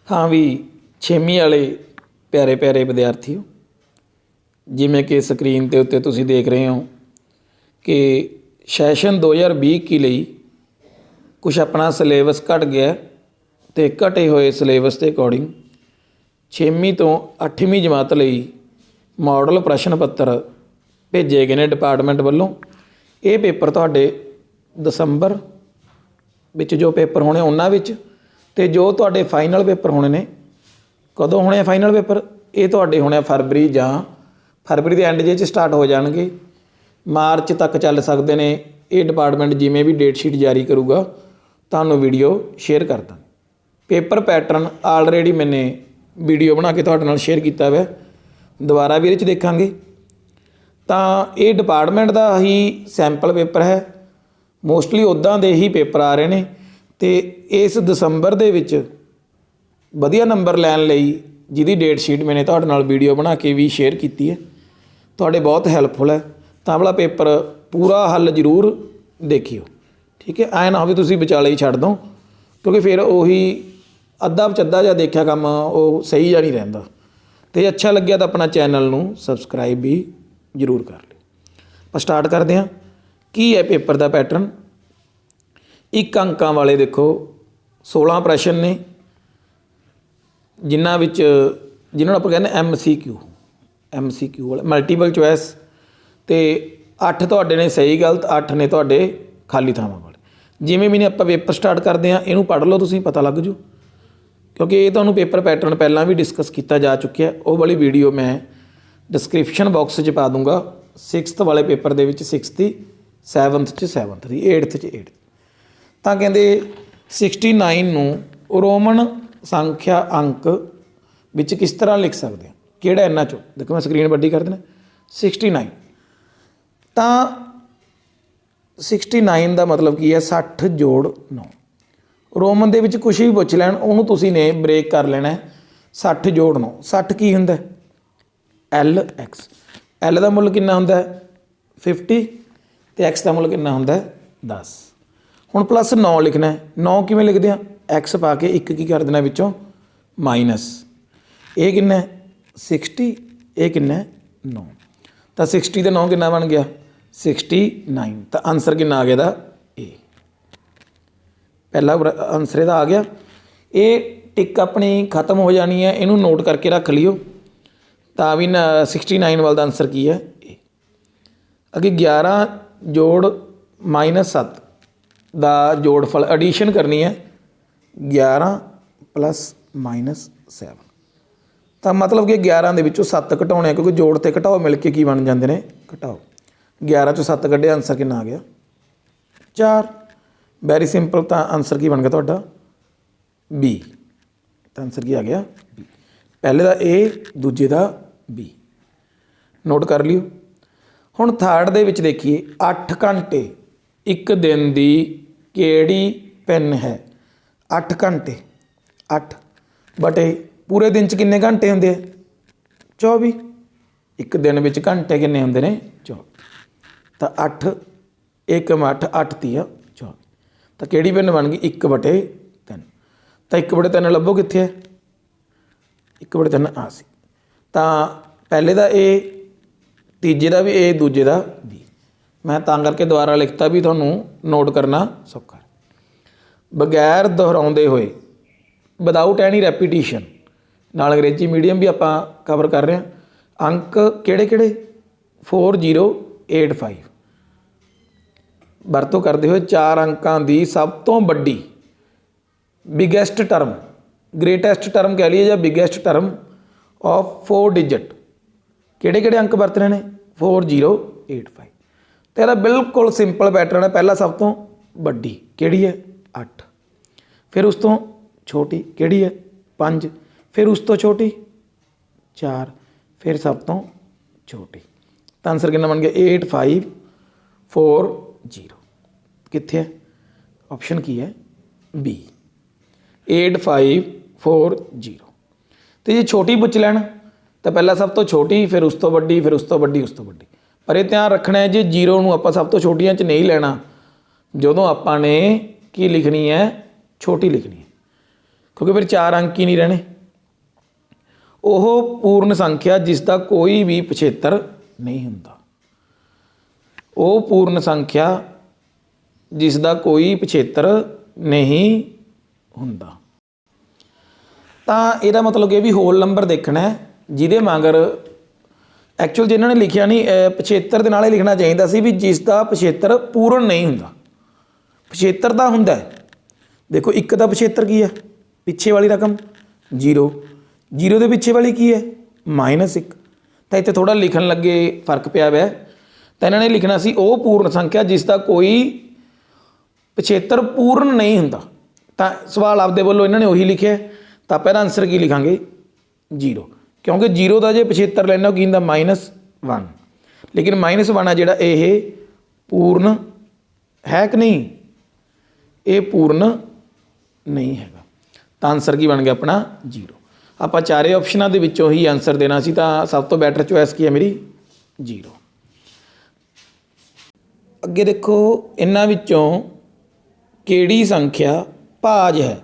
हाँ भी 6वीं वाले प्यारे प्यारे विद्यार्थियों, जिमें कि ਸਕਰੀਨ ਦੇ ਉੱਤੇ ਤੁਸੀਂ ਦੇਖ ਰਹੇ ਹੋ कि ਸੈਸ਼ਨ 2020 ਲਈ ਕੁਛ ਆਪਣਾ ਸਿਲੇਬਸ ਘਟ ਗਿਆ ਤੇ ਘਟੇ ਹੋਏ ਸਿਲੇਬਸ ਦੇ ਅਕੋਰਡਿੰਗ 6ਵੀਂ ਤੋਂ 8ਵੀਂ ਜਮਾਤ ਲਈ ਮਾਡਲ ਪ੍ਰਸ਼ਨ ਪੱਤਰ ਭੇਜੇ ਗਏ ਨੇ ਡਿਪਾਰਟਮੈਂਟ ਵੱਲੋਂ। ਇਹ ਪੇਪਰ ਤੁਹਾਡੇ ਦਸੰਬਰ ਵਿੱਚ ਜੋ ਪੇਪਰ ਹੋਣੇ ਉਹਨਾਂ ਵਿੱਚ ਤੇ ਜੋ ਤੁਹਾਡੇ ਫਾਈਨਲ ਪੇਪਰ ਹੋਣੇ ਨੇ, ਕਦੋਂ ਹੋਣੇ ਆ ਫਾਈਨਲ ਪੇਪਰ? ਇਹ ਤੁਹਾਡੇ ਹੋਣੇ ਆ ਫਰਵਰੀ ਜਾਂ ਫਰਵਰੀ ਦੇ ਐਂਡ ਜੇ 'ਚ ਸਟਾਰਟ ਹੋ ਜਾਣਗੇ, ਮਾਰਚ ਤੱਕ ਚੱਲ ਸਕਦੇ ਨੇ। ਇਹ ਡਿਪਾਰਟਮੈਂਟ ਜਿਵੇਂ ਵੀ ਡੇਟ ਸ਼ੀਟ ਜਾਰੀ ਕਰੂਗਾ ਤੁਹਾਨੂੰ ਵੀਡੀਓ ਸ਼ੇਅਰ ਕਰ ਦਾਂਗੇ। ਪੇਪਰ ਪੈਟਰਨ ਆਲਰੇਡੀ ਮੈਨੇ ਵੀਡੀਓ ਬਣਾ ਕੇ ਤੁਹਾਡੇ ਨਾਲ ਸ਼ੇਅਰ ਕੀਤਾ ਹੋਇਆ, ਦੁਬਾਰਾ ਵੀ ਇਹਦੇ 'ਚ ਦੇਖਾਂਗੇ। ਤਾਂ ਇਹ ਡਿਪਾਰਟਮੈਂਟ ਦਾ ਹੀ ਸੈਂਪਲ ਪੇਪਰ ਹੈ, ਮੋਸਟਲੀ ਉੱਦਾਂ ਦੇ ਹੀ ਪੇਪਰ ਆ ਰਹੇ ਨੇ। ਅਤੇ ਇਸ ਦਸੰਬਰ ਦੇ ਵਿੱਚ ਵਧੀਆ ਨੰਬਰ ਲੈਣ ਲਈ ਜਿਹਦੀ ਡੇਟ ਸ਼ੀਟ ਮੈਨੇ ਤੁਹਾਡੇ ਨਾਲ ਵੀਡੀਓ ਬਣਾ ਕੇ ਵੀ ਸ਼ੇਅਰ ਕੀਤੀ ਹੈ, ਤੁਹਾਡੇ ਬਹੁਤ ਹੈਲਪਫੁਲ ਹੈ। ਤਾਂ ਵਾਲਾ ਪੇਪਰ ਪੂਰਾ ਹੱਲ ਜ਼ਰੂਰ ਦੇਖਿਓ, ਠੀਕ ਹੈ। ਐਂ ਨਾ ਹੋਵੇ ਤੁਸੀਂ ਵਿਚਾਲੇ ਹੀ ਛੱਡ ਦਿਓ, ਕਿਉਂਕਿ ਫਿਰ ਉਹੀ ਅੱਧਾ ਪਚੱਧਾ ਜਿਹਾ ਦੇਖਿਆ ਕੰਮ ਉਹ ਸਹੀ ਜਿਹਾ ਨਹੀਂ ਰਹਿੰਦਾ। ਅਤੇ ਅੱਛਾ ਲੱਗਿਆ ਤਾਂ ਆਪਣਾ ਚੈਨਲ ਨੂੰ ਸਬਸਕ੍ਰਾਈਬ ਵੀ ਜ਼ਰੂਰ ਕਰ ਲਿਓ। ਆਪਾਂ ਸਟਾਰਟ ਕਰਦੇ ਹਾਂ। ਕੀ ਹੈ ਪੇਪਰ ਦਾ ਪੈਟਰਨ? 1 ਅੰਕਾਂ ਵਾਲੇ ਦੇਖੋ 16 ਪ੍ਰਸ਼ਨ ਨੇ, ਜਿਨ੍ਹਾਂ ਨੂੰ ਆਪਾਂ ਕਹਿੰਦੇ MCQ ਵਾਲੇ ਮਲਟੀਪਲ ਚੋਇਸ, ਅਤੇ 8 ਤੁਹਾਡੇ ਨੇ ਸਹੀ ਗਲਤ, 8 ਨੇ ਤੁਹਾਡੇ ਖਾਲੀ ਥਾਵਾਂ ਵਾਲੇ। ਜਿਵੇਂ ਵੀ ਨੇ ਆਪਾਂ ਪੇਪਰ ਸਟਾਰਟ ਕਰਦੇ ਹਾਂ, ਇਹਨੂੰ ਪੜ੍ਹ ਲਓ, ਤੁਸੀਂ ਪਤਾ ਲੱਗ ਜੂ, ਕਿਉਂਕਿ ਇਹ ਤੁਹਾਨੂੰ ਪੇਪਰ ਪੈਟਰਨ ਪਹਿਲਾਂ ਵੀ ਡਿਸਕਸ ਕੀਤਾ ਜਾ ਚੁੱਕਿਆ। ਉਹ ਵਾਲੀ ਵੀਡੀਓ ਮੈਂ ਡਿਸਕ੍ਰਿਪਸ਼ਨ ਬਾਕਸ 'ਚ ਪਾ ਦੂੰਗਾ। 6th ਵਾਲੇ ਪੇਪਰ ਦੇ ਵਿੱਚ 6th ਦੀ, 7th 'ਚ 7th ਦੀ, 8th 'ਚ 8th। ਤਾਂ ਕਹਿੰਦੇ 69 ਨੂੰ ਰੋਮਨ ਸੰਖਿਆ ਅੰਕ ਵਿੱਚ ਕਿਸ ਤਰ੍ਹਾਂ ਲਿਖ ਸਕਦੇ ਹਾਂ? ਕਿਹੜਾ ਇਹਨਾਂ 'ਚੋਂ? ਦੇਖੋ ਮੈਂ ਸਕਰੀਨ ਵੱਡੀ ਕਰ ਦੇਣਾ। 69 ਤਾਂ 69 ਦਾ ਮਤਲਬ ਕੀ ਹੈ? 60 ਜੋੜ 9। ਰੋਮਨ ਦੇ ਵਿੱਚ ਕੁਛ ਵੀ ਪੁੱਛ ਲੈਣ, ਉਹਨੂੰ ਤੁਸੀਂ ਨੇ ਬ੍ਰੇਕ ਕਰ ਲੈਣਾ। 60 ਜੋੜ 9, 60 ਕੀ ਹੁੰਦਾ? LX। L ਦਾ ਮੁੱਲ ਕਿੰਨਾ ਹੁੰਦਾ? 50 ਅਤੇ X ਦਾ ਮੁੱਲ ਕਿੰਨਾ ਹੁੰਦਾ? 10। ਹੁਣ ਪਲੱਸ 9 ਲਿਖਣਾ। 9 ਕਿਵੇਂ ਲਿਖਦੇ ਹਾਂ? X ਪਾ ਕੇ 1 ਕੀ ਕਰ ਦੇਣਾ ਵਿੱਚੋਂ ਮਾਈਨਸ। ਇਹ ਕਿੰਨਾ? 60। ਇਹ ਕਿੰਨਾ? 9। ਤਾਂ 60 ਦੇ 9 ਕਿੰਨਾ ਬਣ ਗਿਆ? 69। ਤਾਂ ਆਨਸਰ ਕਿੰਨਾ ਆ ਗਿਆ ਇਹਦਾ? A। ਪਹਿਲਾ ਆਨਸਰ ਇਹਦਾ ਆ ਗਿਆ। ਇਹ ਟਿਕ ਆਪਣੀ ਖਤਮ ਹੋ ਜਾਣੀ ਹੈ, ਇਹਨੂੰ ਨੋਟ ਕਰਕੇ ਰੱਖ ਲਿਓ। ਤਾਂ ਵੀ 69 ਵਾਲਾ ਦਾ ਆਨਸਰ ਕੀ ਹੈ? A। ਅੱਗੇ 11 ਜੋੜ -7 ਦਾ ਜੋੜਫਲ ਐਡੀਸ਼ਨ ਕਰਨੀ ਹੈ। 11 + -7 ਤਾਂ ਮਤਲਬ ਕਿ 11 ਦੇ ਵਿੱਚੋਂ 7 ਘਟਾਉਣੇ, ਕਿਉਂਕਿ ਜੋੜ ਅਤੇ ਘਟਾਓ ਮਿਲ ਕੇ ਕੀ ਬਣ ਜਾਂਦੇ ਨੇ? ਘਟਾਓ। 11 ਚੋਂ 7 ਕੱਢਿਆ, ਆਨਸਰ ਕਿੰਨਾ ਆ ਗਿਆ? 4। Very simple. ਤਾਂ ਆਨਸਰ ਕੀ ਬਣ ਗਿਆ ਤੁਹਾਡਾ? B। ਤਾਂ ਆਨਸਰ ਕੀ ਆ ਗਿਆ? B। ਪਹਿਲੇ ਦਾ A, ਦੂਜੇ ਦਾ B। ਨੋਟ ਕਰ ਲਿਓ। ਹੁਣ ਥਰਡ ਦੇ ਵਿੱਚ ਦੇਖੀਏ, 8 ਘੰਟੇ ਇੱਕ ਦਿਨ ਦੀ ਕਿਹੜੀ ਪਿੰਨ ਹੈ? 8 ਘੰਟੇ, 8 ਬਟੇ ਪੂਰੇ ਦਿਨ 'ਚ ਕਿੰਨੇ ਘੰਟੇ ਹੁੰਦੇ ਆ? 24। ਇੱਕ ਦਿਨ ਵਿੱਚ ਘੰਟੇ ਕਿੰਨੇ ਹੁੰਦੇ ਨੇ? 24। ਤਾਂ 8 1 8 8 ਤੀਆ 24। ਤਾਂ ਕਿਹੜੀ ਪਿੰਨ ਬਣ ਗਈ? 1/3। ਤਾਂ 1/3 ਲੱਭੋ ਕਿੱਥੇ ਹੈ? 1/3 ਆ ਸੀ। ਤਾਂ ਪਹਿਲੇ ਦਾ A, ਤੀਜੇ ਦਾ ਵੀ A, ਦੂਜੇ ਦਾ B। ਮੈਂ ਤਾਂ ਕਰਕੇ ਦੁਬਾਰਾ ਲਿਖਤਾ ਵੀ ਤੁਹਾਨੂੰ ਨੋਟ ਕਰਨਾ ਸੌਖਾ। ਬਗੈਰ ਦੁਹਰਾਉਂਦੇ ਹੋਏ, ਵਿਦਾਊਟ ਐਨੀ ਰੈਪੀਟੀਸ਼ਨ, ਨਾਲ ਅੰਗਰੇਜ਼ੀ ਮੀਡੀਅਮ ਵੀ ਆਪਾਂ ਕਵਰ ਕਰ ਰਹੇ ਹਾਂ। ਅੰਕ ਕਿਹੜੇ ਕਿਹੜੇ? 4085 ਵਰਤੋਂ ਕਰਦੇ ਹੋਏ 4 ਅੰਕਾਂ ਦੀ ਸਭ ਤੋਂ ਵੱਡੀ ਬਿਗੈਸਟ ਟਰਮ, ਗ੍ਰੇਟੈਸਟ ਟਰਮ ਕਹਿ ਲਈਏ ਜਾਂ ਬਿਗੈਸਟ ਟਰਮ ਆਫ 4 ਡਿਜਿਟ, ਕਿਹੜੇ ਕਿਹੜੇ ਅੰਕ ਵਰਤਣੇ ਨੇ? 4085। ਅਤੇ ਇਹਦਾ ਬਿਲਕੁਲ ਸਿੰਪਲ ਪੈਟਰਨ ਹੈ। ਪਹਿਲਾ ਸਭ ਤੋਂ ਵੱਡੀ ਕਿਹੜੀ ਹੈ? 8। ਫਿਰ ਉਸ ਤੋਂ ਛੋਟੀ ਕਿਹੜੀ ਹੈ? 5। ਫਿਰ ਉਸ ਤੋਂ ਛੋਟੀ 4। ਫਿਰ ਸਭ ਤੋਂ ਛੋਟੀ। ਤਾਂ ਆਨਸਰ ਕਿੰਨਾ ਬਣ ਗਿਆ? 8540। ਕਿੱਥੇ ਹੈ? ਆਪਸ਼ਨ ਕੀ ਹੈ? B, 8540। ਅਤੇ ਜੇ ਛੋਟੀ ਪੁੱਛ ਲੈਣ ਤਾਂ ਪਹਿਲਾਂ ਸਭ ਤੋਂ ਛੋਟੀ, ਫਿਰ ਉਸ ਤੋਂ ਵੱਡੀ, ਫਿਰ ਉਸ ਤੋਂ ਵੱਡੀ, ਉਸ ਤੋਂ ਵੱਡੀ। ਪਰ ਇਹ ਧਿਆਨ ਰੱਖਣਾ ਹੈ, ਜੇ 0 ਨੂੰ ਆਪਾਂ ਸਭ ਤੋਂ ਛੋਟੀਆਂ 'ਚ ਨਹੀਂ ਲੈਣਾ, ਜਦੋਂ ਆਪਾਂ ਨੇ ਕੀ ਲਿਖਣੀ ਹੈ? ਛੋਟੀ ਲਿਖਣੀ ਹੈ। क्योंकि फिर 4 अंक ही नहीं रहने। ਉਹ ਪੂਰਨ ਸੰਖਿਆ ਜਿਸ ਦਾ ਕੋਈ ਵੀ ਪਿਛੇਤਰ ਨਹੀਂ ਹੁੰਦਾ। ਉਹ ਪੂਰਨ ਸੰਖਿਆ ਜਿਸ ਦਾ ਕੋਈ ਪਿਛੇਤਰ ਨਹੀਂ ਹੁੰਦਾ। ਤਾਂ ਇਹਦਾ ਮਤਲਬ ਕਿ ਵੀ ਹੋਲ ਨੰਬਰ ਦੇਖਣਾ ਹੈ ਜਿਹਦੇ ਮਗਰ ਐਕਚੁਅਲ ਜਿਹਨਾਂ ਨੇ ਲਿਖਿਆ ਨਹੀਂ ਪਿਛੇਤਰ ਦੇ ਨਾਲ ਹੀ ਲਿਖਣਾ ਚਾਹੀਦਾ ਸੀ ਵੀ ਜਿਸ ਦਾ ਪਿਛੇਤਰ ਪੂਰਨ ਨਹੀਂ ਹੁੰਦਾ। ਪਿਛੇਤਰ ਦਾ ਹੁੰਦਾ ਦੇਖੋ 1 ਦਾ ਪਿਛੇਤਰ ਕੀ ਹੈ ਪਿੱਛੇ ਵਾਲੀ ਰਕਮ 0, 0 ਦੇ ਪਿੱਛੇ ਵਾਲੀ ਕੀ ਹੈ -1। ਤਾਂ ਇੱਥੇ ਥੋੜ੍ਹਾ ਲਿਖਣ ਲੱਗੇ ਫਰਕ ਪਿਆ ਹੋਇਆ। ਤਾਂ ਇਹਨਾਂ ਨੇ ਲਿਖਣਾ ਸੀ ਉਹ ਪੂਰਨ ਸੰਖਿਆ ਜਿਸ ਦਾ ਕੋਈ ਪਿਛੇਤਰ ਪੂਰਨ ਨਹੀਂ ਹੁੰਦਾ। ਤਾਂ ਸਵਾਲ ਆਪਦੇ ਵੱਲੋਂ ਇਹਨਾਂ ਨੇ ਉਹੀ ਲਿਖਿਆ। ਤਾਂ ਪਹਿਲਾਂ ਆਨਸਰ ਕੀ ਲਿਖਾਂਗੇ 0, ਕਿਉਂਕਿ 0 ਦਾ ਜੇ ਪਿਛੇਤਰ ਲੈਣਾ ਉਹ ਕੀ ਹੁੰਦਾ -1। ਲੇਕਿਨ -1 ਆ ਜਿਹੜਾ ਇਹ ਪੂਰਨ ਹੈ ਕਿ ਨਹੀਂ, ਇਹ ਪੂਰਨ ਨਹੀਂ ਹੈਗਾ। ਤਾਂ ਆਨਸਰ ਕੀ ਬਣ ਗਿਆ ਆਪਣਾ 0। ਆਪਾਂ ਚਾਰੇ ਆਪਸ਼ਨਾਂ ਦੇ ਵਿੱਚੋਂ ਹੀ ਆਨਸਰ ਦੇਣਾ ਸੀ ਤਾਂ ਸਭ ਤੋਂ ਬੈਟਰ ਚੋਇਸ ਕੀ ਹੈ ਮੇਰੀ 0। ਅੱਗੇ ਦੇਖੋ ਇਹਨਾਂ ਵਿੱਚੋਂ ਕਿਹੜੀ ਸੰਖਿਆ ਭਾਜ ਹੈ।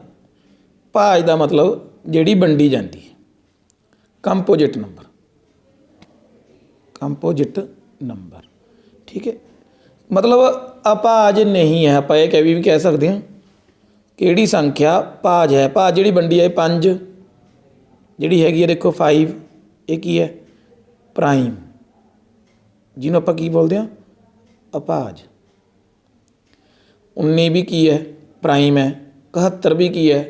ਭਾਜ ਦਾ ਮਤਲਬ ਜਿਹੜੀ ਵੰਡੀ ਜਾਂਦੀ ਹੈ। ਕੰਪੋਜਿਟ ਨੰਬਰ, ਕੰਪੋਜਿਟ ਨੰਬਰ ਠੀਕ ਹੈ। ਮਤਲਬ ਅਭਾਜ ਨਹੀਂ ਹੈ। ਆਪਾਂ ਇਹ ਵੀ ਕਹਿ ਸਕਦੇ ਹਾਂ ਕਿਹੜੀ ਸੰਖਿਆ ਭਾਜ ਹੈ। ਭਾਜ ਜਿਹੜੀ ਵੰਡੀ ਹੈ 5 ਜਿਹੜੀ ਹੈਗੀ ਹੈ ਦੇਖੋ 5 ਇਹ ਕੀ ਹੈ ਪ੍ਰਾਈਮ, ਜਿਹਨੂੰ ਆਪਾਂ ਕੀ ਬੋਲਦੇ ਹਾਂ ਅਭਾਜ। 19 ਵੀ ਕੀ ਹੈ ਪ੍ਰਾਈਮ ਹੈ, 71 ਵੀ ਕੀ ਹੈ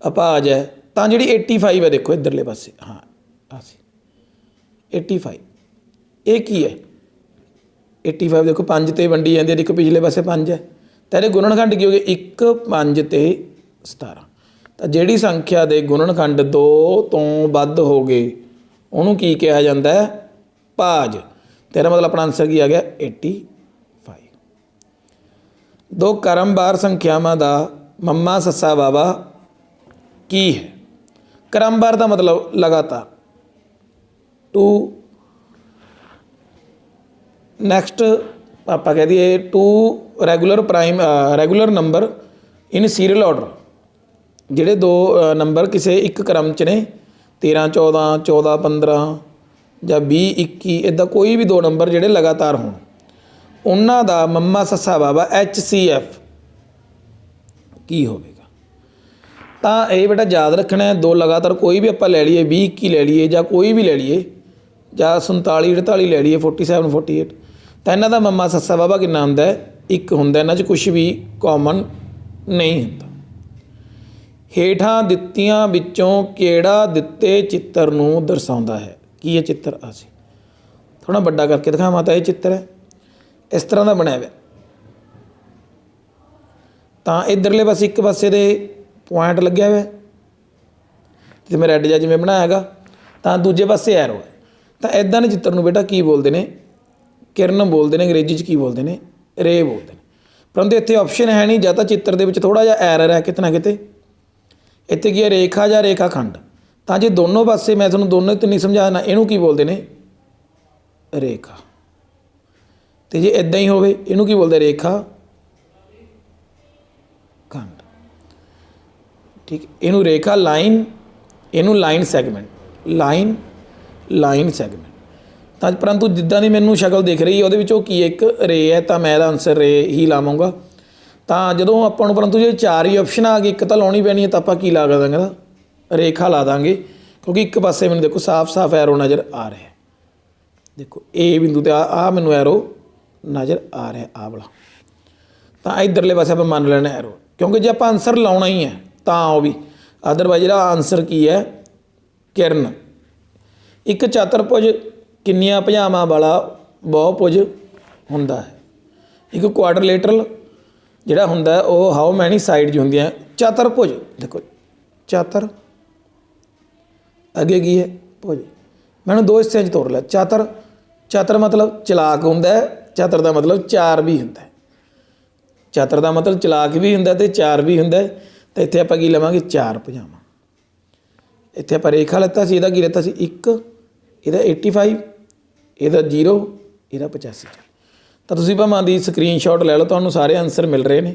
ਅਭਾਜ ਹੈ। ਤਾਂ ਜਿਹੜੀ 85 ਹੈ ਦੇਖੋ ਇੱਧਰਲੇ ਪਾਸੇ, ਹਾਂ ਆ ਸੀ 85 ਇਹ ਕੀ ਹੈ 85 ਦੇਖੋ 5 ਤੇ ਵੰਡੀ ਜਾਂਦੀ ਹੈ, ਦੇਖੋ ਪਿਛਲੇ ਪਾਸੇ 5 ਹੈ ਤਾਂ ਇਹਦੇ ਗੁਣਨਖੰਡ ਕੀ ਹੋ ਗਏ 1, 5 ਤੇ 17। ਤਾਂ ਜਿਹੜੀ ਸੰਖਿਆ ਦੇ ਗੁਣਨਖੰਡ 2 ਤੋਂ ਵੱਧ ਹੋ ਗਏ ਉਹਨੂੰ ਕੀ ਕਿਹਾ ਜਾਂਦਾ ਹੈ ਭਾਜ। ਤੇਰਾ ਮਤਲਬ ਆਪਣਾ ਆਨਸਰ ਕੀ ਆ ਗਿਆ 85। ਦੋ ਕਰਮਵਾਰ ਸੰਖਿਆਵਾਂ ਦਾ ਮੰਮਾ ਸੱਸਾ ਬਾਬਾ ਕੀ ਹੈ। ਕਰਮਵਾਰ ਦਾ ਮਤਲਬ ਲਗਾਤਾਰ। 2 ਨੈਕਸਟ ਆਪਾਂ ਕਹਿ ਦਈਏ 2 regular number in serial order. ਜਿਹੜੇ 2 ਨੰਬਰ ਕਿਸੇ ਇੱਕ ਕ੍ਰਮ 'ਚ ਨੇ 13, 14, 14, 15 ਜਾਂ 20, 21 ਇੱਦਾਂ ਕੋਈ ਵੀ 2 ਨੰਬਰ ਜਿਹੜੇ ਲਗਾਤਾਰ ਹੋਣ ਉਹਨਾਂ ਦਾ ਮੰਮਾ ਸੱਸਾ ਬਾਬਾ HCF ਕੀ ਹੋਵੇਗਾ। ਤਾਂ ਇਹ ਬੇਟਾ ਯਾਦ ਰੱਖਣਾ ਹੈ 2 ਲਗਾਤਾਰ ਕੋਈ ਵੀ ਆਪਾਂ ਲੈ ਲਈਏ 20, 21 ਲੈ ਲਈਏ ਜਾਂ ਕੋਈ ਵੀ ਲੈ ਲਈਏ ਜਾਂ 47, 48 ਲੈ ਲਈਏ 47, 48 ਤਾਂ ਇਹਨਾਂ ਦਾ ਮੰਮਾ ਸੱਸਾ ਬਾਬਾ ਕਿੰਨਾ ਹੁੰਦਾ ਹੈ 1 ਹੁੰਦਾ। ਇਹਨਾਂ 'ਚ ਕੁਛ ਵੀ ਕਾਮਨ ਨਹੀਂ ਹੁੰਦਾ। ਹੇਠਾਂ ਦਿੱਤੀਆਂ ਵਿੱਚੋਂ ਕਿਹੜਾ ਦਿੱਤੇ ਚਿੱਤਰ ਨੂੰ ਦਰਸਾਉਂਦਾ ਹੈ। ਕੀ ਇਹ ਚਿੱਤਰ ਅਸੀਂ ਥੋੜ੍ਹਾ ਵੱਡਾ ਕਰਕੇ ਦਿਖਾਵਾਂ ਤਾਂ ਇਹ ਚਿੱਤਰ ਹੈ ਇਸ ਤਰ੍ਹਾਂ ਦਾ ਬਣਿਆ ਹੋਇਆ। ਤਾਂ ਇੱਧਰਲੇ ਪਾਸੇ ਇੱਕ ਪਾਸੇ ਦੇ ਪੁਆਇੰਟ ਲੱਗਿਆ ਹੋਇਆ ਤੇ ਮੈਂ ਰੈੱਡ ਜਿਹਾ ਜਿਵੇਂ ਬਣਾਇਆ ਹੈਗਾ ਤਾਂ ਦੂਜੇ ਪਾਸੇ ਐਰੋ ਹੈ। ਤਾਂ ਇੱਦਾਂ ਦੇ ਚਿੱਤਰ ਨੂੰ ਬੇਟਾ ਕੀ ਬੋਲਦੇ ਨੇ ਕਿਰਨ ਬੋਲਦੇ ਨੇ, ਅੰਗਰੇਜ਼ੀ 'ਚ ਕੀ ਬੋਲਦੇ ਨੇ ਰੇ ਬੋਲਦੇ ਨੇ। ਪਰੰਤੂ ਇੱਥੇ ਆਪਸ਼ਨ ਹੈ ਨਹੀਂ, ਜਾਂ ਤਾਂ ਚਿੱਤਰ ਦੇ ਵਿੱਚ ਥੋੜ੍ਹਾ ਜਿਹਾ ਐਰਰ ਹੈ ਕਿਤੇ ਨਾ ਕਿਤੇ। ਇੱਥੇ ਕੀ ਹੈ ਰੇਖਾ ਜਾਂ ਰੇਖਾ ਖੰਡ। ਤਾਂ ਜੇ ਦੋਨੋਂ ਪਾਸੇ ਮੈਂ ਤੁਹਾਨੂੰ ਦੋਨੋਂ ਤੇ ਨਹੀਂ ਸਮਝਾਉਣਾ ਇਹਨੂੰ ਕੀ ਬੋਲਦੇ ਨੇ ਰੇਖਾ। ਤੇ ਜੇ ਇੱਦਾਂ ਹੀ ਹੋਵੇ ਇਹਨੂੰ ਕੀ ਬੋਲਦੇ ਰੇਖਾ ਖੰਡ ਠੀਕ। ਇਹਨੂੰ ਰੇਖਾ ਲਾਈਨ, ਇਹਨੂੰ ਲਾਈਨ ਸੈਗਮੈਂਟ, ਲਾਈਨ ਸੈਗਮੈਂਟ। ਤਾਂ ਪਰੰਤੂ ਜਿੱਦਾਂ ਦੀ ਮੈਨੂੰ ਸ਼ਕਲ ਦਿਖ ਰਹੀ ਹੈ ਉਹਦੇ ਵਿੱਚ ਉਹ ਕੀ ਹੈ ਇੱਕ ਰੇ ਹੈ ਤਾਂ ਮੈਂ ਇਹਦਾ ਆਨਸਰ ਰੇ ਹੀ ਲਾਵਾਂਗਾ। ਤਾਂ ਜਦੋਂ ਆਪਾਂ ਨੂੰ ਪਰੰਤੂ ਜੇ 4 ਹੀ ਆਪਸ਼ਨ ਆ ਗਈ ਇੱਕ ਤਾਂ ਲਾਉਣੀ ਪੈਣੀ ਹੈ ਤਾਂ ਆਪਾਂ ਕੀ ਲਾ ਦਾਂਗੇ ਇਹਦਾ ਰੇਖਾ ਲਾ ਦਾਂਗੇ ਕਿਉਂਕਿ ਇੱਕ ਪਾਸੇ ਮੈਨੂੰ ਦੇਖੋ ਸਾਫ਼ ਐਰੋ ਨਜ਼ਰ ਆ ਰਿਹਾ। ਦੇਖੋ A ਬਿੰਦੂ 'ਤੇ ਆ ਮੈਨੂੰ ਐਰੋ ਨਜ਼ਰ ਆ ਰਿਹਾ ਆਹ ਵਾਲਾ। ਤਾਂ ਇੱਧਰਲੇ ਪਾਸੇ ਆਪਾਂ ਮੰਨ ਲੈਣਾ ਐਰੋ ਕਿਉਂਕਿ ਜੇ ਆਪਾਂ ਆਨਸਰ ਲਾਉਣਾ ਹੀ ਹੈ ਤਾਂ ਉਹ ਵੀ ਅਦਰਵਾਈਜ਼ ਜਿਹੜਾ ਆਨਸਰ ਕੀ ਹੈ ਕਿਰਨ। ਇੱਕ ਚਤੁਰਭੁਜ ਕਿੰਨੀਆਂ ਭੁਜਾਵਾਂ ਵਾਲਾ ਬਹੁਭੁਜ ਹੁੰਦਾ ਹੈ। ਇੱਕ ਕੁਆਡਰਲੇਟਰਲ ਜਿਹੜਾ ਹੁੰਦਾ ਉਹ ਹਾਊ ਮੈਨੀ ਸਾਈਡਸ ਹੁੰਦੀਆਂ। ਚਤੁਰਭੁਜ ਦੇਖੋ ਚਤੁਰ ਅੱਗੇ ਕੀ ਹੈ ਭੁਜ। ਮੈਨੂੰ 2 ਹਿੱਸਿਆਂ 'ਚ ਤੋੜ ਲਿਆ। ਚਤੁਰ ਮਤਲਬ ਚਲਾਕ ਹੁੰਦਾ, ਚਤੁਰ ਦਾ ਮਤਲਬ 4 ਵੀ ਹੁੰਦਾ। ਚਤੁਰ ਦਾ ਮਤਲਬ ਚਲਾਕ ਵੀ ਹੁੰਦਾ ਅਤੇ 4 ਵੀ ਹੁੰਦਾ। ਤਾਂ ਇੱਥੇ ਆਪਾਂ ਕੀ ਲਵਾਂਗੇ 4 ਭੁਜਾਵਾਂ। ਇੱਥੇ ਆਪਾਂ ਰੇਖਾ ਲਿੱਤਾ ਸੀ, ਇਹਦਾ ਕੀ ਲਿੱਤਾ ਸੀ 1, ਇਹਦਾ 85, ਇਹਦਾ 0, ਇਹਦਾ 85। ਤਾਂ ਤੁਸੀਂ ਭਾਵੇਂ ਦੀ ਸਕਰੀਨਸ਼ਾਟ ਲੈ ਲਓ ਤੁਹਾਨੂੰ ਸਾਰੇ ਆਨਸਰ ਮਿਲ ਰਹੇ ਨੇ।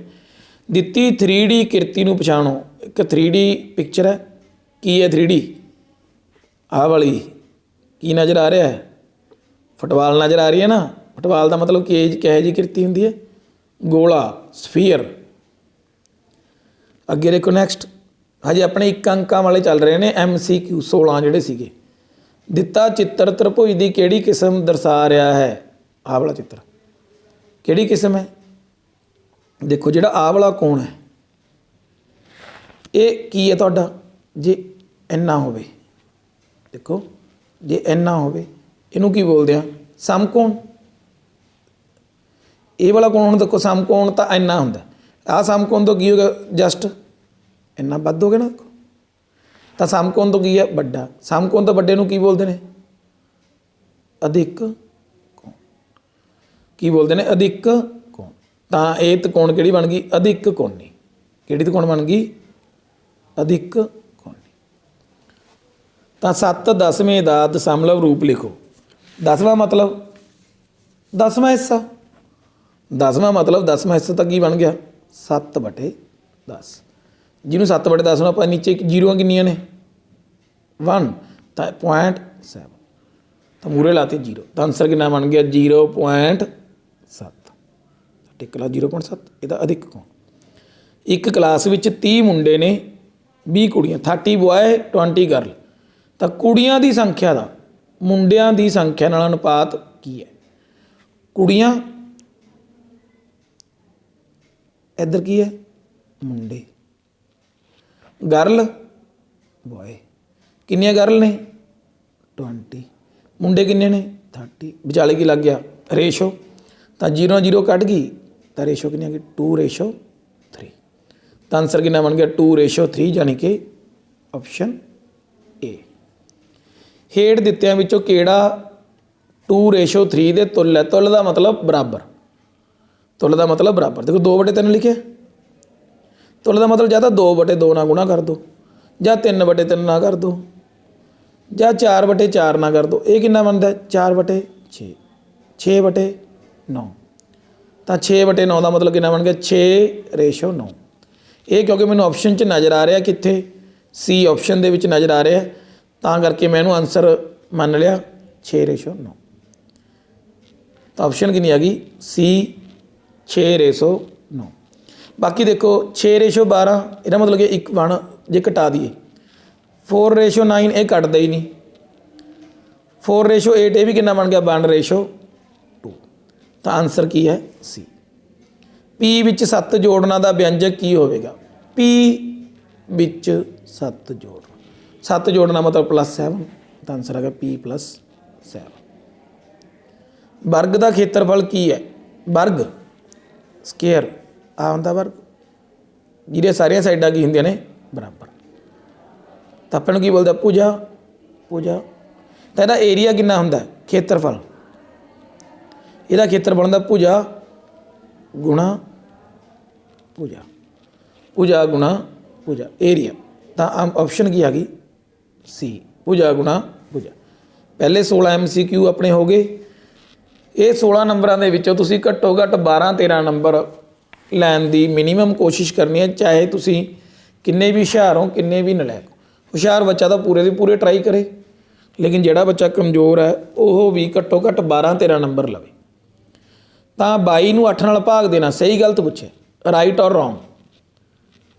ਦਿੱਤੀ 3D ਕਿਰਤੀ ਨੂੰ ਪਛਾਣੋ। ਇੱਕ 3D ਪਿਕਚਰ ਹੈ, ਕੀ ਹੈ 3D? ਆਹ ਵਾਲੀ ਕੀ ਨਜ਼ਰ ਆ ਰਿਹਾ ਹੈ? ਫੁੱਟਬਾਲ ਨਜ਼ਰ ਆ ਰਹੀ ਹੈ ਨਾ। ਫੁੱਟਬਾਲ ਦਾ ਮਤਲਬ ਕਿਹੋ ਜਿਹੀ ਕਿਰਤੀ ਹੁੰਦੀ ਹੈ? ਗੋਲਾ, ਸਫੀਅਰ। ਅੱਗੇ ਦੇਖੋ ਨੈਕਸਟ, ਹਜੇ ਆਪਣੇ ਇੱਕ ਅੰਕਾਂ ਵਾਲੇ ਚੱਲ ਰਹੇ ਨੇ MCQ 16 ਜਿਹੜੇ ਸੀਗੇ। ਦਿੱਤਾ ਚਿੱਤਰ ਤ੍ਰਿਭੁਜ ਦੀ ਕਿਹੜੀ ਕਿਸਮ ਦਰਸਾ ਰਿਹਾ ਹੈ? ਆਹ ਵਾਲਾ ਚਿੱਤਰ ਕਿਹੜੀ ਕਿਸਮ ਹੈ? ਦੇਖੋ ਜਿਹੜਾ ਆਹ ਵਾਲਾ ਕੋਣ ਹੈ, ਇਹ ਕੀ ਹੈ ਤੁਹਾਡਾ? ਜੇ ਇੰਨਾ ਹੋਵੇ, ਦੇਖੋ ਜੇ ਇੰਨਾ ਹੋਵੇ ਇਹਨੂੰ ਕੀ ਬੋਲਦੇ ਆ? ਸਮਕੋਣ। ਇਹ ਵਾਲਾ ਕੋਣ ਹੁਣ ਦੇਖੋ, ਸਮਕੋਣ ਤਾਂ ਇੰਨਾ ਹੁੰਦਾ, ਆਹ ਸਮਕੋਣ ਤੋਂ ਕੀ ਹੋ ਗਿਆ? ਜਸਟ ਇੰਨਾ ਵੱਧ ਹੋ ਗਿਆ ਨਾ। ਦੇਖੋ ਤਾਂ ਸਮਕੋਣ ਤੋਂ ਕੀ ਹੈ? ਵੱਡਾ। ਸਮਕੋਣ ਤੋਂ ਵੱਡੇ ਨੂੰ ਕੀ ਬੋਲਦੇ ਨੇ? ਅਧਿਕ ਕੋਣ। ਕੀ ਬੋਲਦੇ ਨੇ? ਅਧਿਕ ਕੋਣ। ਤਾਂ ਇਹ ਤਕੋਣ ਕਿਹੜੀ ਬਣ ਗਈ? ਅਧਿਕ ਕੋਣੀ। ਕਿਹੜੀ ਤਕੋਣ ਬਣ ਗਈ? ਅਧਿਕ ਕੋਣੀ। ਤਾਂ 7 10ਵੇਂ ਦਾ ਦਸ਼ਮਲਵ ਰੂਪ ਲਿਖੋ। 10ਵਾਂ ਮਤਲਬ 10ਵਾਂ ਹਿੱਸਾ। 10ਵਾਂ ਮਤਲਬ 10ਵਾਂ ਹਿੱਸਾ ਤਾਂ ਕੀ ਬਣ ਗਿਆ? 7/10। ਜਿਹਨੂੰ 7/10 ਨੂੰ ਆਪਾਂ ਨੀਚੇ ਜ਼ੀਰੋਆਂ ਕਿੰਨੀਆਂ ਨੇ? 1। ਤਾਂ 0.7 ਤਾਂ ਮੂਹਰੇ ਲਾਤੇ 0, ਤਾਂ ਆਨਸਰ ਕਿੰਨਾ ਬਣ ਗਿਆ? 0.7। ਟਿਕ ਲਾ 0.7। ਇਹਦਾ ਅਧਿਕ ਕੋਣ। ਇੱਕ ਕਲਾਸ ਵਿੱਚ 30 ਮੁੰਡੇ ਨੇ 20 ਕੁੜੀਆਂ, 30 ਬੋਏ 20 ਗਰਲ। ਤਾਂ ਕੁੜੀਆਂ ਦੀ ਸੰਖਿਆ ਦਾ ਮੁੰਡਿਆਂ ਦੀ ਸੰਖਿਆ ਨਾਲ ਅਨੁਪਾਤ ਕੀ ਹੈ? ਕੁੜੀਆਂ ਇੱਧਰ ਕੀ ਹੈ? ਮੁੰਡੇ। Girl boy. ਕਿੰਨੀਆਂ ਗਰਲ ਨੇ? 20। ਮੁੰਡੇ ਕਿੰਨੇ ਨੇ? 30। ਵਿਚਾਲੇ ਕੀ ਲੱਗ ਗਿਆ? ਰੇਸ਼ੋ। ਤਾਂ 0 0 ਕੱਢ ਗਈ ਤਾਂ ਰੇਸ਼ੋ ਕਿੰਨੀ ਆ ਗਈ? 2:3। ਤਾਂ ਆਨਸਰ ਕਿੰਨਾ ਬਣ ਗਿਆ? 2:3, ਯਾਨੀ ਕਿ ਆਪਸ਼ਨ ਏ। ਹੇਠ ਦਿੱਤਿਆਂ ਵਿੱਚੋਂ ਕਿਹੜਾ 2:3 ਦੇ ਤੁੱਲ ਹੈ? ਤੁੱਲ ਦਾ ਮਤਲਬ ਬਰਾਬਰ। ਤੁੱਲ ਦਾ ਮਤਲਬ ਬਰਾਬਰ। ਦੇਖੋ 2/3 ਲਿਖਿਆ। ਤੁੱਲ ਦਾ ਮਤਲਬ ਜਾਂ ਤਾਂ 2/2 ਨਾਲ ਗੁਣਾ ਕਰ ਦਿਓ, ਜਾਂ 3/3 ਨਾਲ ਕਰ ਦਿਓ, ਜਾਂ 4/4 ਨਾਲ ਕਰ ਦਿਓ। ਇਹ ਕਿੰਨਾ ਬਣਦਾ? 4/6। 6/9। ਤਾਂ 6/9 ਦਾ ਮਤਲਬ ਕਿੰਨਾ ਬਣ ਗਿਆ? 6:9। ਇਹ ਕਿਉਂਕਿ ਮੈਨੂੰ ਆਪਸ਼ਨ 'ਚ ਨਜ਼ਰ ਆ ਰਿਹਾ, ਕਿੱਥੇ? ਸੀ ਆਪਸ਼ਨ ਦੇ ਵਿੱਚ ਨਜ਼ਰ ਆ ਰਿਹਾ, ਤਾਂ ਕਰਕੇ ਮੈਂ ਇਹਨੂੰ ਆਨਸਰ ਮੰਨ ਲਿਆ 6:9। ਤਾਂ ਆਪਸ਼ਨ ਕਿੰਨੀ ਆ ਗਈ? ਸੀ 6:9। ਬਾਕੀ ਦੇਖੋ 6:12, ਇਹਦਾ ਮਤਲਬ ਕਿ 1 ਜੇ ਘਟਾ ਦਈਏ। 4:9 ਇਹ ਘਟਦਾ ਹੀ ਨਹੀਂ। 4:8 ਇਹ ਵੀ ਕਿੰਨਾ ਬਣ ਗਿਆ? 1:2। ਤਾਂ ਆਨਸਰ ਕੀ ਹੈ? ਸੀ। ਪੀ ਵਿੱਚ 7 ਜੋੜਨਾਂ ਦਾ ਵਿਅੰਜਕ ਕੀ ਹੋਵੇਗਾ? ਪੀ ਵਿੱਚ 7 ਜੋੜਨਾ। 7 ਜੋੜਨਾ ਮਤਲਬ +7। ਤਾਂ ਆਨਸਰ ਹੈਗਾ P+7। ਵਰਗ ਦਾ ਖੇਤਰਫਲ ਕੀ ਹੈ? ਵਰਗ ਸਕੁਅਰ ਆ ਹੁੰਦਾ ਵਰਗ, ਜਿਹਦੀਆਂ ਸਾਰੀਆਂ ਸਾਈਡਾਂ ਕੀ ਹੁੰਦੀਆਂ ਨੇ? ਬਰਾਬਰ। ਤਾਂ ਆਪਾਂ ਨੂੰ ਕੀ ਬੋਲਦਾ? ਭੁਜਾ। ਭੁਜਾ। ਤਾਂ ਇਹਦਾ ਏਰੀਆ ਕਿੰਨਾ ਹੁੰਦਾ? ਖੇਤਰਫਲ। ਇਹਦਾ ਖੇਤਰਫਲ ਹੁੰਦਾ ਭੁਜਾ ਗੁਣਾ ਭੁਜਾ। ਭੁਜਾ ਗੁਣਾ ਭੁਜਾ ਏਰੀਆ। ਤਾਂ ਆਪਸ਼ਨ ਕੀ ਆ ਗਈ? ਸੀ, ਭੁਜਾ ਗੁਣਾ ਭੁਜਾ। ਪਹਿਲੇ 16 MCQ ਆਪਣੇ ਹੋ ਗਏ। ਇਹ 16 ਨੰਬਰਾਂ ਦੇ ਵਿੱਚੋਂ ਤੁਸੀਂ ਘੱਟੋ ਘੱਟ 12 13 ਨੰਬਰ ਲੈਣ ਦੀ ਮਿਨੀਮਮ ਕੋਸ਼ਿਸ਼ ਕਰਨੀ ਹੈ, ਚਾਹੇ ਤੁਸੀਂ ਕਿੰਨੇ ਵੀ ਹੁਸ਼ਿਆਰ ਹੋ, ਕਿੰਨੇ ਵੀ ਨਲਾਇਕ ਹੋ। ਹੁਸ਼ਿਆਰ ਬੱਚਾ ਤਾਂ ਪੂਰੇ ਦੇ ਪੂਰੇ ਟਰਾਈ ਕਰੇ, ਲੇਕਿਨ ਜਿਹੜਾ ਬੱਚਾ ਕਮਜ਼ੋਰ ਹੈ ਉਹ ਵੀ ਘੱਟੋ ਘੱਟ 12 13 ਨੰਬਰ ਲਵੇ। ਤਾਂ 22 ਨੂੰ 8 ਨਾਲ ਭਾਗ ਦੇਣਾ, ਸਹੀ ਗਲਤ ਪੁੱਛੇ, ਰਾਈਟ ਔਰ ਰੋਂਗ।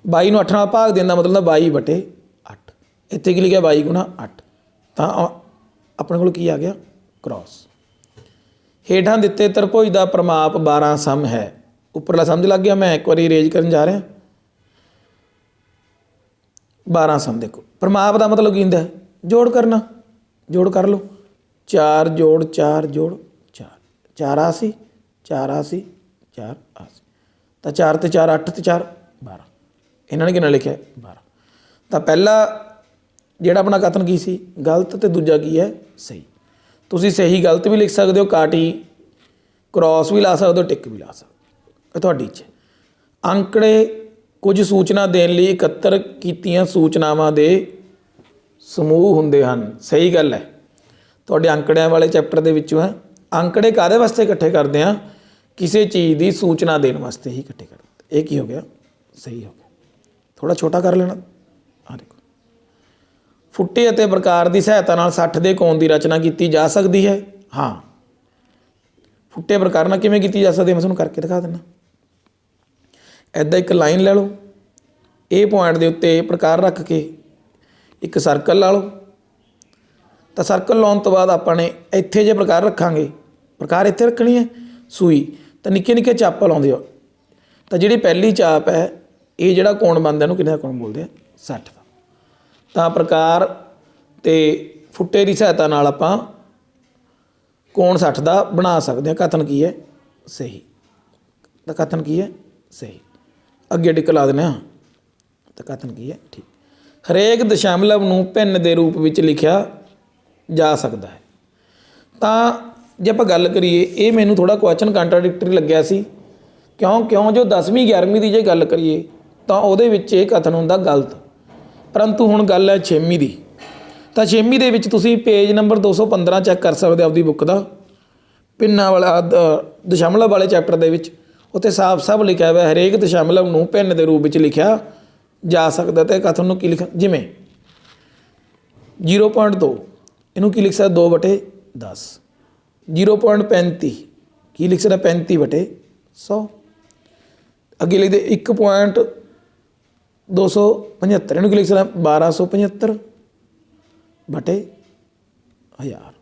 22 ਨੂੰ 8 ਨਾਲ ਭਾਗ ਦੇਣ ਦਾ ਮਤਲਬ 22/8। ਇੱਥੇ ਕੀ ਲਿਖਿਆ? 22 ਗੁਣਾ 8। ਤਾਂ ਆਪਣੇ ਕੋਲ ਕੀ ਆ ਗਿਆ? ਕ੍ਰੋਸ। ਹੇਠਾਂ ਦਿੱਤੇ ਤ੍ਰਿਭੁਜ ਦਾ ਪਰਿਮਾਪ 12 ਸਮ ਹੈ। ਉੱਪਰਲਾ ਸਮਝ ਲੱਗ ਗਿਆ? ਮੈਂ ਇੱਕ ਵਾਰੀ ਅਰੇਂਜ ਕਰਨ ਜਾ ਰਿਹਾ। 12 ਸਮ ਦੇਖੋ, ਪਰਿਮਾਪ ਦਾ ਮਤਲਬ ਕੀ ਹੁੰਦਾ? ਜੋੜ ਕਰਨਾ। ਜੋੜ ਕਰ ਲਓ। 4 ਜੋੜ 4 ਜੋੜ 4, 4 80, 4 80, 4 80। ਤਾਂ 4 ਤੇ 4 8 ਤੇ 4 12। ਇਹਨਾਂ ਨੇ ਕਿੰਨਾ ਲਿਖਿਆ? 12। ਤਾਂ ਪਹਿਲਾ ਜਿਹੜਾ ਆਪਣਾ ਕਥਨ ਕੀ ਸੀ? ਗਲਤ, ਤੇ ਦੂਜਾ ਕੀ ਹੈ? ਸਹੀ। ਤੁਸੀਂ ਸਹੀ ਗਲਤ ਵੀ ਲਿਖ ਸਕਦੇ ਹੋ, ਕਾਟੀ ਕ੍ਰੋਸ ਵੀ ਲਾ ਸਕਦੇ ਹੋ, ਟਿਕ ਵੀ ਲਾ ਸਕਦੇ ਹੋ, ਇਹ ਤੁਹਾਡੀ ਇੱਛਾ। ਅੰਕੜੇ ਕੁਝ ਸੂਚਨਾ ਦੇਣ ਲਈ ਇਕੱਤਰ ਕੀਤੀਆਂ ਸੂਚਨਾਵਾਂ ਦੇ ਸਮੂਹ ਹੁੰਦੇ ਹਨ। ਸਹੀ ਗੱਲ ਹੈ, ਤੁਹਾਡੇ ਅੰਕੜਿਆਂ ਵਾਲੇ ਚੈਪਟਰ ਦੇ ਵਿੱਚੋਂ ਹੈ। ਅੰਕੜੇ ਕਾਹਦੇ ਵਾਸਤੇ ਇਕੱਠੇ ਕਰਦੇ ਹਾਂ? ਕਿਸੇ ਚੀਜ਼ ਦੀ ਸੂਚਨਾ ਦੇਣ ਵਾਸਤੇ ਹੀ ਇਕੱਠੇ ਕਰਦੇ। ਇਹ ਕੀ ਹੋ ਗਿਆ? सही हो गया। थोड़ा छोटा कर लेना। हाँ देखो, फुੱਟੇ ਅਤੇ प्रकार की सहायता नाल 60 ਦੇ ਕੋਣ ਦੀ रचना की जा सकती है। हाँ, फुੱਟੇ प्रकार ਨਾਲ ਕਿਵੇਂ ਕੀਤੀ ਜਾ ਸਕਦੀ मैं ਤੁਹਾਨੂੰ करके दिखा ਦਿੰਦਾ। ਇੱਦਾਂ ਇੱਕ ਲਾਈਨ ਲੈ ਲਓ, ਇਹ ਪੁਆਇੰਟ ਦੇ ਉੱਤੇ प्रकार रख के एक सर्कल ला लो। तो सर्कल लाने तो बाद अपने इत्थे जे प्रकार रखांगे, प्रकार इत्थे रखनी है सूई, तो निक्के निक्के चाप लाउंदे हो। तो जिहड़ी पहली चाप है ये जिहड़ा कोण बनदा इहनूं किन्ने दा कोण बोलदे आ 60 का। तो प्रकार ते फुੱਟੇ की सहायता नाल आपां कोण 60 का बना सकते हैं। कथन की है सही, तो कथन की है सही। अगे टिक ला देने। तो कथन की है ठीक। हरेक दशमलव ਨੂੰ ਭਿੰਨ ਦੇ रूप ਵਿੱਚ लिखिया जा सकता है। तो जे आप गल करिए, ये मैनू थोड़ा क्वेश्चन कंट्राडिक्टरी लग्या सी, क्यों जो 10वीं 11वीं की जे गल करिए तो वो कथन होंदा गलत। परंतु हुण गल है 6वीं की। तो 6वीं दे विच तुसीं पेज नंबर 215 चैक कर सकते आपकी बुक का, भिन्ना वाला दशमलव वाले चैप्टर के विच उत्ते साफ साफ लिखा हुआ हरेक दशमलव ਨੂੰ भिन्न के रूप में लिखिया जा सकता। तो कथन ਨੂੰ की लिखा, जिमें 0.2 इनू की लिख सकता 2/10, 0.35 की लिख सकता 35/100। अगे लिखते 1.275 इनू की लिख सकता 1275/1000।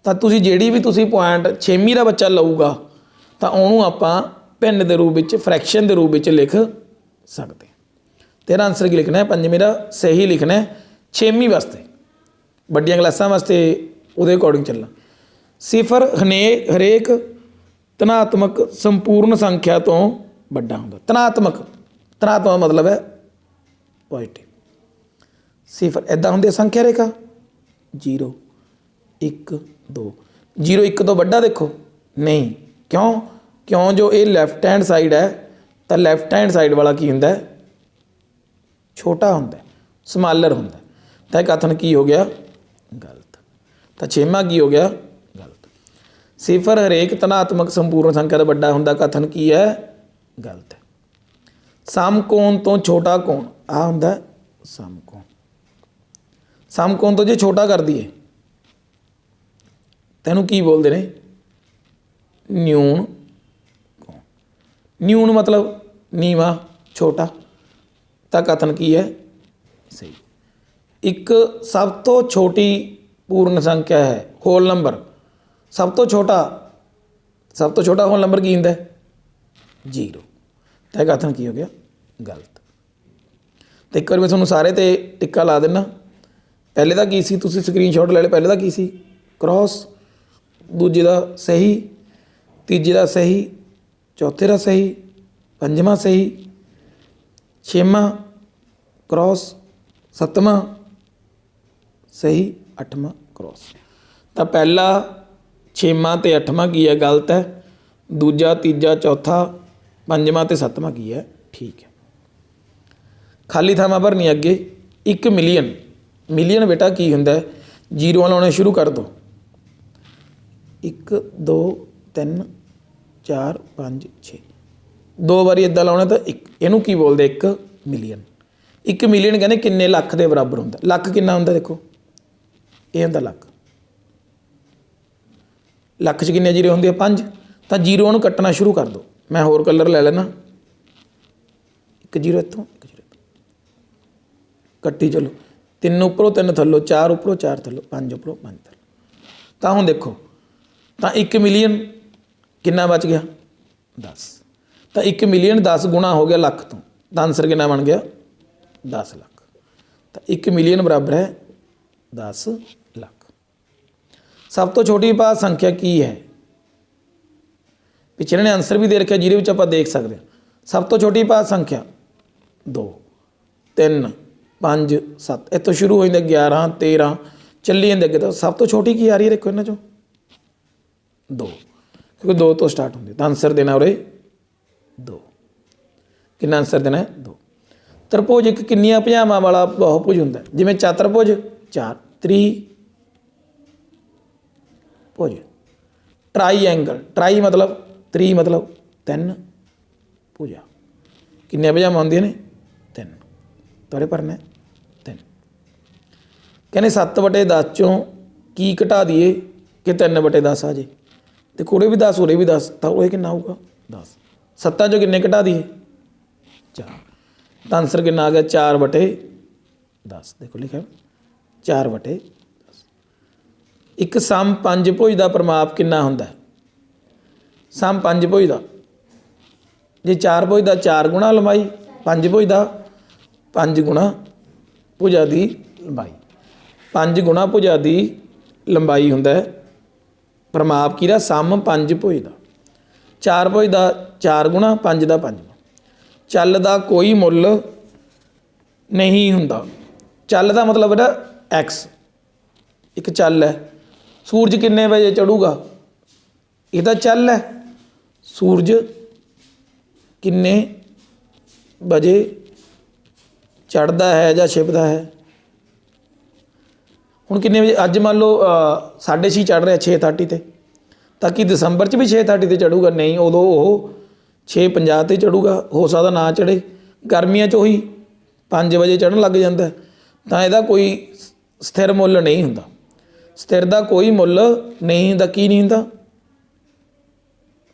तो तुसी जेड़ी भी तुसी पॉइंट 6वीं का बच्चा लऊगा तो उन्होंने आपां भिन्न के रूप में फ्रैक्शन के रूप में लिख सकते। तेरा आंसर की लिखना है 5वीं का सही लिखना है। 6वीं वास्ते ਵੱਡੀਆਂ क्लासा वास्ते ਉਹਦੇ अकॉर्डिंग चलना। सिफर हरेक ਧਨਾਤਮਕ संपूर्ण संख्या तो ਵੱਡਾ ਹੁੰਦਾ। ਧਨਾਤਮਕ मतलब है पॉजिटिव। सिफर इदा होंगे संख्या रेखा 0 1 2, 0 1 तो ਵੱਡਾ देखो नहीं, क्यों जो ये लैफ्ट हैंड साइड है तो लैफ्ट हैंड साइड वाला की होंगे छोटा होंगे, स्मॉलर होंगे। तो कथन की हो गया गलत। तो 6वां की हो गया गलत। सिफर हरेक धनात्मक संपूर्ण संख्या का बड़ा होंगे, कथन की है गलत है। समकोण तो छोटा कोण आ होंगे समकोण। समकोण तो जे छोटा कर दिए तेनू की बोलते हैं न्यून कोण। न्यून मतलब नीवा छोटा। तो कथन की है सही। एक सब तो छोटी पूर्ण संख्या है होल नंबर, सब तो छोटा होल नंबर की होंगे 0। तो कथन की हो गया गलत। तो एक बार मैं थोड़ा सारे ते टिक्का ला देना। पहले का की सी, तुसी स्क्रीनशॉट ले लो। पहले का की सी क्रॉस, दूजे का सही, तीजे का सही, चौथे का सही, पंजवां सही, 6वां क्रॉस, 7वां सही, 8वां क्रॉस। तो पहला 6वां ते 8वां की है गलत है, दूजा तीजा चौथा पंजवां ते 7वां की है ठीक है। खाली थावां भरनी अगे। 1 मिलियन, मिलियन बेटा की होंगे जीरो लाने शुरू कर दो। 1 2 3 4 5 6 दो बारी इदा लाने तो इनू की बोलते 1 मिलियन। 1 मिलियन कहते किन्ने लख के बराबर होंगे। लख किन्ना होंगे देखो, ये होंगे लख। लख च किन्ने जीरो होंगे 5। तो जीरो कट्टना शुरू कर दो। मैं होर कलर ले लेना। 1 जीरो इतों, 1 जीरो कट्टी चलो। 3 उपरों 3 थल्लों, 4 उपरों 4 थल्लों, 5 उपरों 5 थल्लों। तो हुण देखो, तो 1 मिलियन किन्ना बच गया 10। तो 1 मिलियन 10 गुणा हो गया लख तो आंसर कितना बन गया 10 लाख। तो 1 मिलियन बराबर है 10 लाख। सब तो छोटी भाज्य संख्या की है? पिछले ने आंसर भी दे रखा जिसे आप देख सकते हैं। सब तो छोटी भाज्य संख्या 2 3 5 7 इतों शुरू हो जाते 11 13 चली जाते अगे। तो सब तो छोटी की आ रही है देखो इन्होंने 2, क्योंकि 2 तो स्टार्ट होंगे। तो आंसर देना उरे 2। कितना आंसर देना है 2। त्रिभुज एक किन्नियां भुजावां वाला बहुभुज होंदा है, जिवें चतुर्भुज 4, त्रिभुज, ट्राईएंगल, ट्राई मतलब 3 मतलब 3 भुजा। किन्नियां भुजावां हुंदियां ने 3 तुहाडे भरना 3 कहने 7/10 चों की घटा दईए कि 3/10 आ जाए देखो उरे भी 10 उरे भी 10 तो वो कितना आऊगा 10 7 चों किन्ने घटा दईए 4 तो आंसर कितना आ गया 4/10 देखो लिखा 4/10 एक सम 5 भुज का परिमाप कितना हुंदा सम 5 भुज का जे 4 भुज का 4 गुणा लंबाई 5 भुज का 5 गुणा भुजा की लंबाई 5 गुणा भुजा की लंबाई हुंदा परिमाप किहदा सम 5 भुज का 4 भुज का 4 गुणा 5 का 5 चल का कोई मुल नहीं हुंदा चल का मतलब है एक्स एक चल है सूरज किन्ने बजे चढ़ूगा ये तो चल है सूरज किन्ने बजे चढ़ता है या छिपदा है हुण किन्ने बजे अज मान लो 6:30 चढ़ रहा 6:30 ते ताकि दसंबर च भी 6:30 ते चढ़ूगा नहीं उदों वो 6:50 ते चढ़ूगा हो सकदा ना चढ़े गर्मियां च ही 5 बजे चढ़न लग जाता है तो यदा कोई स्थिर मुल नहीं हुंदा स्थिर का कोई मुल नहीं हुंदा की नहीं हुंदा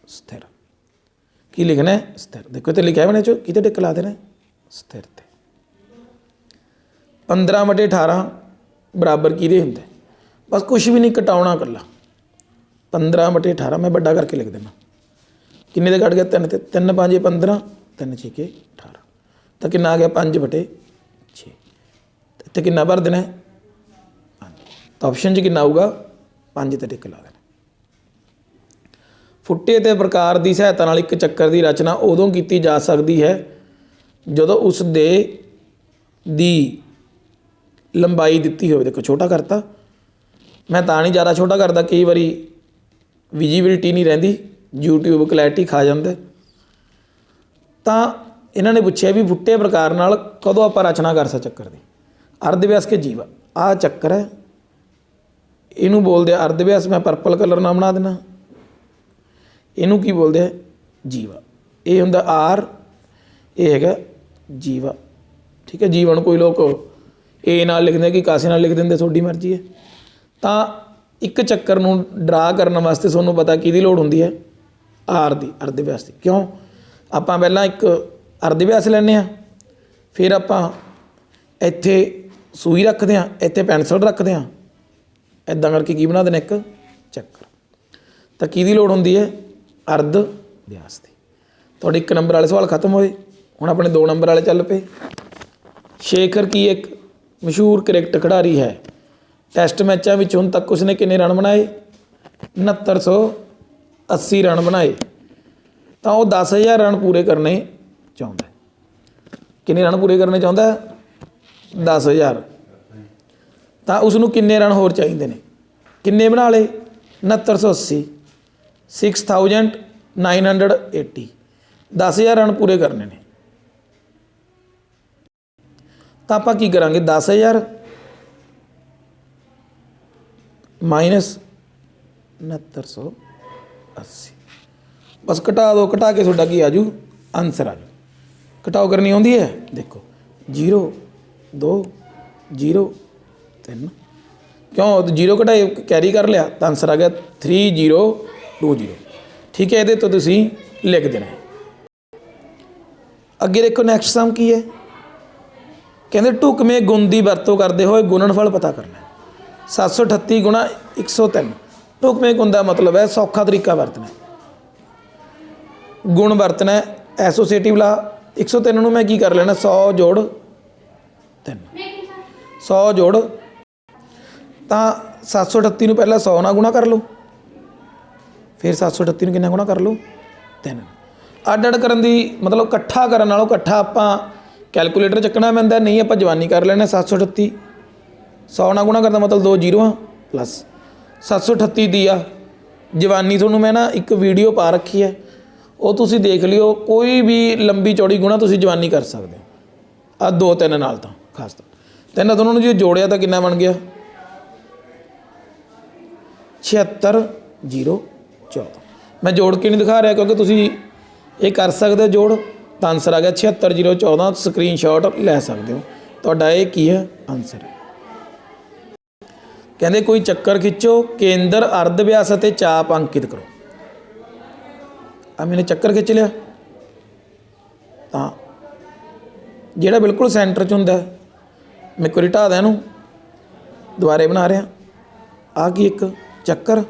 स्थिर की लिखना है स्थिर देखो तो लिखा है मैंने चो किते टिक ला देना स्थिर ते 15/18 बराबर किहदे हुंदे बस कुछ भी नहीं घटाउणा कल्ला 15/18 मैं बड़ा करके लिख देना किन्ने दे कट गया 3 ते 3 5 15 3 6 18 तो कितना आ गया 5/6 इत्थे कितना भर देना है 5 तो ऑप्शन च कितना आऊगा 5 ते टिक ला देना फुट्टे ते प्रकार की सहायता नाल एक चक्कर की रचना उदों की जा सकती है जदों उस दे दी लंबाई दी हो देखो छोटा करता मैं तो नहीं ज़्यादा छोटा करता कई बारी विजिबिलिटी नहीं रही यूट्यूब क्लैरिटी खा जाता तो इन्होंने पूछा भी फुट्टे प्रकार नाल कदों आप रचना कर सकते चक्कर की अर्धव्यास के जीवा आ चक्कर है इनू बोलते अर्धव्यास मैं पर्पल कलर ना बना देना इनू की बोलते हैं जीवा ये हुंदा आर ये है जीवा ठीक है जीवन कोई लोग ए नाल लिख दें कि कासे नाल लिख देंगे थोड़ी मर्जी है तो एक चक्कर नूं ड्रा करने वास्ते तुहानूं पता किहदी लोड़ हुंदी है आर दी अर्धव्यास की क्यों आपां पहलां एक अर्धव्यास लैंदे आ फिर आपां इत्थे सूई रखते हैं इत्थे पेंसिल रखते हैं इदां करके की बना देना एक चक्कर तो किहदी लोड़ हुंदी है अर्धव्यास की तुहाडे 1 नंबर वाले सवाल खत्म होए हुण अपने 2 नंबर वाले चल पे शेखर की एक मशहूर क्रिकेट खिडारी है टैसट मैचों में हुण तक उसने किन्ने रन बनाए 6980 रन बनाए तो वह 10,000 रन पूरे करने चाहता है किन्ने रन पूरे करने चाहता है 10,000 तो उसनों किन्ने रन होर चाहिए ने किन्ने बना ले 6980 6980 10,000 रन पूरे करने ने तो आप की करांगे 10,000 माइनस 6980 बस घटा दो घटा के थोड़ा की आजू आंसर आजू घटाओ करनी आती है देखो 0 2 0 3 क्यों 0 घटाए कैरी कर लिया तो आंसर आ गया 3020 ठीक है ये तो तुसी लिख देना अगे देखो नैक्सट सम की है कहते ढुकवें गुण की वरतों करते हुए गुणनफल पता करना 738 गुणा 103 ढुकवें गुण का मतलब है सौखा तरीका वरतना गुण वरतना एसोसिएटिव ला 103 में की कर लेना 100 जोड़ 3 100 जोड़ तो 738 पहला 100 ना गुणा कर लो फिर 738 किन्ना गुणा कर लो 3 अड अड करन दी मतलब कट्ठा करन नालों कट्ठा आपां कैलकुलेटर चकना पैंदा नहीं आप जवानी कर लेना 738 100 ना गुणा करना मतलब 2 जीरो प्लस 738 दी आ जवानी थोनों मैं ना एक वीडियो पा रखी है वो तुसी देख लियो कोई भी लंबी चौड़ी गुणा तुसी जवानी कर सकते हो आ 2 3 नाल तो खास तो 3 दोनों जो जोड़िया तो कितना बन गया 76 0 14 मैं जोड़ के नहीं दिखा रहा क्योंकि तुसी ये कर सकते जोड़ ਤਾਂ ਆਨਸਰ ਆ ਗਿਆ 76014। ਸਕਰੀਨਸ਼ਾਟ ਲੈ ਸਕਦੇ ਹੋ। ਤੁਹਾਡਾ ਇਹ ਕੀ ਹੈ ਆਨਸਰ ਹੈ। ਕਹਿੰਦੇ ਕੋਈ ਚੱਕਰ ਖਿੱਚੋ, ਕੇਂਦਰ, ਅਰਧ ਵਿਆਸ ਅਤੇ ਚਾਪ ਅੰਕਿਤ ਕਰੋ। ਆ ਮੈਨੇ ਚੱਕਰ ਖਿੱਚ ਲਿਆ ਤਾਂ ਜਿਹੜਾ ਬਿਲਕੁਲ ਸੈਂਟਰ 'ਚ ਹੁੰਦਾ, ਮੈਂ ਇੱਕ ਵਾਰੀ ਢਾਹ ਦਿਆਂ ਇਹਨੂੰ, ਦੁਬਾਰੇ ਬਣਾ ਰਿਹਾ। ਆ ਕੀ ਇੱਕ ਚੱਕਰ,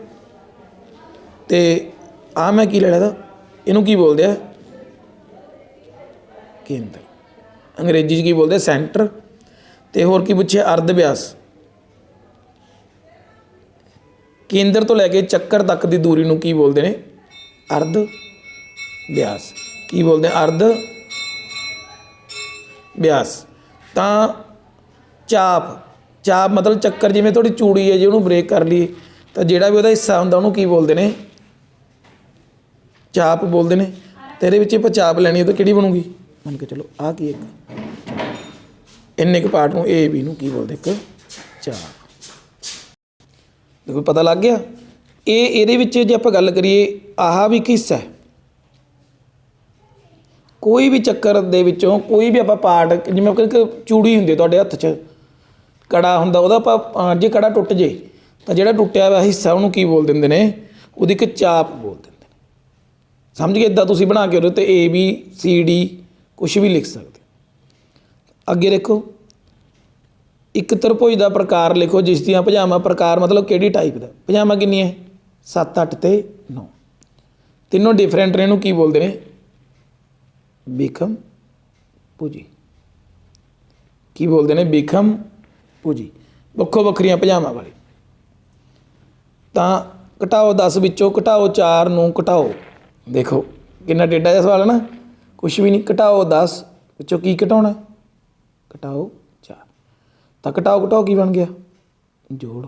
ਤੇ ਆ ਮੈਂ ਕੀ ਲੈ ਲਿਆ, ਇਹਨੂੰ ਕੀ ਬੋਲਦੇ ਆ ਕੇਂਦਰ, ਅੰਗਰੇਜ਼ੀ 'ਚ ਕੀ ਬੋਲਦੇ ਸੈਂਟਰ। ਤੇ ਹੋਰ ਕੀ ਪੁੱਛਿਆ ਅਰਧ ਵਿਆਸ, ਕੇਂਦਰ ਤੋਂ ਲੈ ਕੇ ਚੱਕਰ ਤੱਕ ਦੀ ਦੂਰੀ ਨੂੰ ਕੀ ਬੋਲਦੇ ਨੇ ਅਰਧ ਵਿਆਸ। ਕੀ ਬੋਲਦੇ ਅਰਧ ਵਿਆਸ। ਤਾਂ ਚਾਪ, ਚਾਪ ਮਤਲਬ ਚੱਕਰ, ਜਿਵੇਂ ਤੁਹਾਡੀ ਚੂੜੀ ਹੈ ਜੇ ਉਹਨੂੰ ਬ੍ਰੇਕ ਕਰ ਲਈਏ ਤਾਂ ਜਿਹੜਾ ਵੀ ਉਹਦਾ ਹਿੱਸਾ ਹੁੰਦਾ ਉਹਨੂੰ ਕੀ ਬੋਲਦੇ ਨੇ ਚਾਪ ਬੋਲਦੇ ਨੇ। ਤੇ ਇਹਦੇ ਵਿੱਚ ਆਪਾਂ ਚਾਪ ਲੈਣੀ ਤਾਂ ਕਿਹੜੀ ਬਣੂਗੀ, ਮੰਨ ਕੇ ਚਲੋ ਆ ਕੀ ਇੱਕ ਇੰਨੇ ਕੁ ਪਾਰਟ ਨੂੰ ਏ ਬੀ ਨੂੰ ਕੀ ਬੋਲਦੇ ਇੱਕ ਚਾਪ। ਦੇਖੋ ਪਤਾ ਲੱਗ ਗਿਆ। ਇਹਦੇ ਵਿੱਚ ਜੇ ਆਪਾਂ ਗੱਲ ਕਰੀਏ ਆਹ ਵੀ ਇੱਕ ਹਿੱਸਾ ਹੈ। ਕੋਈ ਵੀ ਚੱਕਰ ਦੇ ਵਿੱਚੋਂ ਕੋਈ ਵੀ ਆਪਾਂ ਪਾਰਟ, ਜਿਵੇਂ ਇੱਕ ਚੂੜੀ ਹੁੰਦੀ ਤੁਹਾਡੇ ਹੱਥ 'ਚ, ਕੜਾ ਹੁੰਦਾ ਉਹਦਾ ਆਪਾਂ ਜੇ ਕੜਾ ਟੁੱਟ ਜੇ ਤਾਂ ਜਿਹੜਾ ਟੁੱਟਿਆ ਹੋਇਆ ਹਿੱਸਾ ਉਹਨੂੰ ਕੀ ਬੋਲ ਦਿੰਦੇ ਨੇ, ਉਹਦੀ ਇੱਕ ਚਾਪ ਬੋਲ ਦਿੰਦੇ ਨੇ। ਸਮਝ ਗਏ। ਇੱਦਾਂ ਤੁਸੀਂ ਬਣਾ ਕੇ ਉਹਦੇ 'ਤੇ ਏ ਬੀ ਸੀ ਡੀ ਕੁਛ ਵੀ ਲਿਖ ਸਕਦੇ। ਅੱਗੇ ਦੇਖੋ, ਇੱਕ ਤਰਭੁਜ ਦਾ ਪ੍ਰਕਾਰ ਲਿਖੋ ਜਿਸ ਦੀਆਂ ਭੁਜਾਵਾਂ, ਪ੍ਰਕਾਰ ਮਤਲਬ ਕਿਹੜੀ ਟਾਈਪ ਦਾ, ਭੁਜਾਵਾਂ ਕਿੰਨੀਆਂ 7 8 ਤੇ 9, ਤਿੰਨੋਂ ਡਿਫਰੈਂਟ ਨੇ। ਇਹਨੂੰ ਕੀ ਬੋਲਦੇ ਨੇ ਬਿਖਮ ਭੁਜੀ। ਕੀ ਬੋਲਦੇ ਨੇ ਬਿਖਮ ਭੁਜੀ, ਵੱਖੋ ਵੱਖਰੀਆਂ ਭੁਜਾਵਾਂ ਵਾਲੀ। ਤਾਂ ਘਟਾਓ 10 ਵਿੱਚੋਂ ਘਟਾਓ 4 ਨੂੰ ਘਟਾਓ। ਦੇਖੋ ਕਿੰਨਾ ਟੇਢਾ ਜਿਹਾ ਸਵਾਲ ਹੈ ਨਾ, ਕੁਛ ਵੀ ਨਹੀਂ। ਘਟਾਓ 10 ਵਿੱਚੋਂ ਕੀ ਘਟਾਉਣਾ, ਘਟਾਓ 4। ਤਾਂ ਘਟਾਓ ਕੀ ਬਣ ਗਿਆ ਜੋੜ।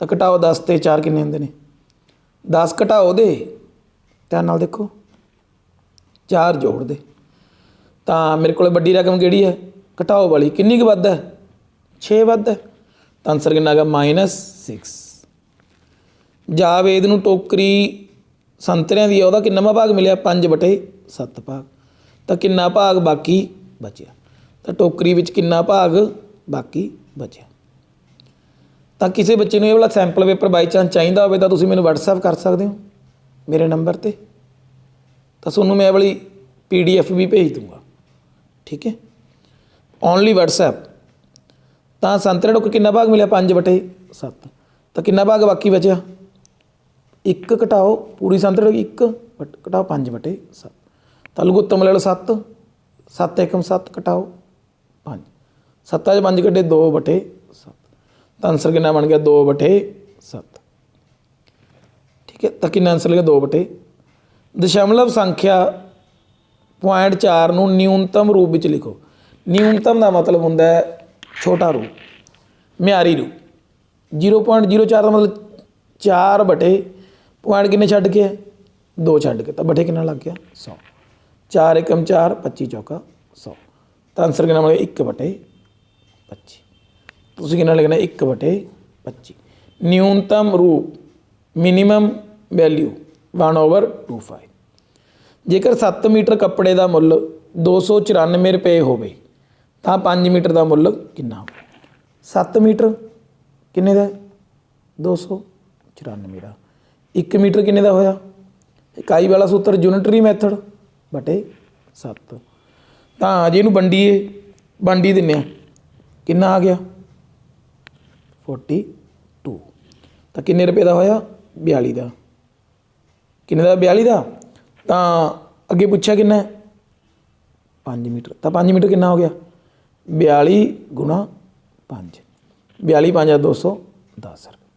ਤਾਂ ਘਟਾਓ 10 ਤੇ 4 ਕਿੰਨੇ ਹੁੰਦੇ ਨੇ 10। ਘਟਾਓ ਦੇ ਧਿਆਨ ਨਾਲ ਦੇਖੋ, 4 ਜੋੜ ਦੇ। ਤਾਂ ਮੇਰੇ ਕੋਲ ਵੱਡੀ ਰਕਮ ਕਿਹੜੀ ਹੈ ਘਟਾਓ ਵਾਲੀ, ਕਿੰਨੀ ਕੁ ਵੱਧ ਹੈ 6 ਵੱਧ ਹੈ। ਤਾਂ ਆਨਸਰ ਕਿੰਨਾ ਆ ਗਿਆ -6। ਜਾਵੇਦ ਨੂੰ ਟੋਕਰੀ ਸੰਤਰਿਆਂ ਦੀ ਉਹਦਾ ਕਿੰਨਾਵਾਂ ਭਾਗ ਮਿਲਿਆ 5/7 ਭਾਗ। ਤਾਂ ਕਿੰਨਾ ਭਾਗ ਬਾਕੀ ਬਚਿਆ, ਤਾਂ ਟੋਕਰੀ ਵਿੱਚ ਕਿੰਨਾ ਭਾਗ ਬਾਕੀ ਬਚਿਆ। ਤਾਂ ਕਿਸੇ ਬੱਚੇ ਨੂੰ ਇਹ ਵਾਲਾ ਸੈਂਪਲ ਪੇਪਰ ਬਾਈ ਚਾਂਸ ਚਾਹੀਦਾ ਹੋਵੇ ਤਾਂ ਤੁਸੀਂ ਮੈਨੂੰ ਵਟਸਐਪ ਕਰ ਸਕਦੇ ਹੋ ਮੇਰੇ ਨੰਬਰ 'ਤੇ। ਤਾਂ ਤੁਹਾਨੂੰ ਮੈਂ ਇਹ ਵਾਲੀ PDF ਵੀ ਭੇਜ ਦੂੰਗਾ, ਠੀਕ ਹੈ, ਓਨਲੀ ਵਟਸਐਪ। ਤਾਂ ਸੰਤਰੇ ਟੋਕਰੀ ਕਿੰਨਾ ਭਾਗ ਮਿਲਿਆ 5/7। ਤਾਂ ਕਿੰਨਾ ਭਾਗ ਬਾਕੀ ਬਚਿਆ 1। ਘਟਾਓ ਪੂਰੀ ਸੰਤਰੇ 1 ਘਟਾਓ 5/7। ਤਾਂ ਲਘੁੱਤਮ ਲੈ ਲਓ 7, 7 ਏਕਮ 7 ਘਟਾਓ 5, 7 'ਚ 5 ਕੱਢੇ 2/7। ਤਾਂ ਆਨਸਰ ਕਿੰਨਾ ਬਣ ਗਿਆ 2/7। ਠੀਕ ਹੈ। ਤਾਂ ਕਿੰਨਾ ਆਨਸਰ ਲਿਆ 2/। ਦਸ਼ਮਲਵ ਸੰਖਿਆ 0.4 ਨੂੰ ਨਿਊਨਤਮ ਰੂਪ ਵਿੱਚ ਲਿਖੋ। ਨਿਊਨਤਮ ਦਾ ਮਤਲਬ ਹੁੰਦਾ ਹੈ ਛੋਟਾ ਰੂਪ, ਮਿਆਰੀ ਰੂਪ। 0.04 ਦਾ ਮਤਲਬ 4 ਬਟੇ ਪੁਆਇੰਟ ਕਿੰਨੇ ਛੱਡ ਕੇ 2 ਛੱਡ ਕੇ, ਤਾਂ ਬਟੇ ਕਿੰਨਾ ਲੱਗ ਗਿਆ 100। 4 ਏਕਮ 4, 25 ਚੌਕਾ 100। ਤਾਂ ਆਨਸਰ ਕਿੰਨਾ ਬਣ ਗਿਆ 1/25। ਤੁਸੀਂ ਕਿੰਨਾ ਲਿਖਣਾ 1/25। ਨਿਊਨਤਮ ਰੂਪ ਮਿਨੀਮਮ ਵੈਲਿਊ 1/25। ਜੇਕਰ 7 ਮੀਟਰ ਕੱਪੜੇ ਦਾ ਮੁੱਲ 294 ਰੁਪਏ ਹੋਵੇ ਤਾਂ 5 ਮੀਟਰ ਦਾ ਮੁੱਲ ਕਿੰਨਾ ਹੋਵੇ। 7 ਮੀਟਰ ਕਿੰਨੇ ਦਾ 294 ਦਾ। 1 ਮੀਟਰ ਕਿੰਨੇ ਦਾ ਹੋਇਆ, ਇਕਾਈ ਵਾਲਾ ਸੂਤਰ ਯੂਨਿਟਰੀ ਮੈਥਡ ਬਟੇ 7। ਤਾਂ ਜੇ ਇਹਨੂੰ ਵੰਡੀ ਦਿੰਦੇ ਹਾਂ ਕਿੰਨਾ ਆ ਗਿਆ 42। ਤਾਂ ਕਿੰਨੇ ਰੁਪਏ ਦਾ ਹੋਇਆ 42 ਦਾ। ਕਿੰਨੇ ਦਾ 42 ਦਾ। ਤਾਂ ਅੱਗੇ ਪੁੱਛਿਆ ਕਿੰਨਾ 5 ਮੀਟਰ। ਤਾਂ 5 ਮੀਟਰ ਕਿੰਨਾ ਹੋ ਗਿਆ 42 ਗੁਣਾ 5। 42 5 210 ਰੁਪਏ।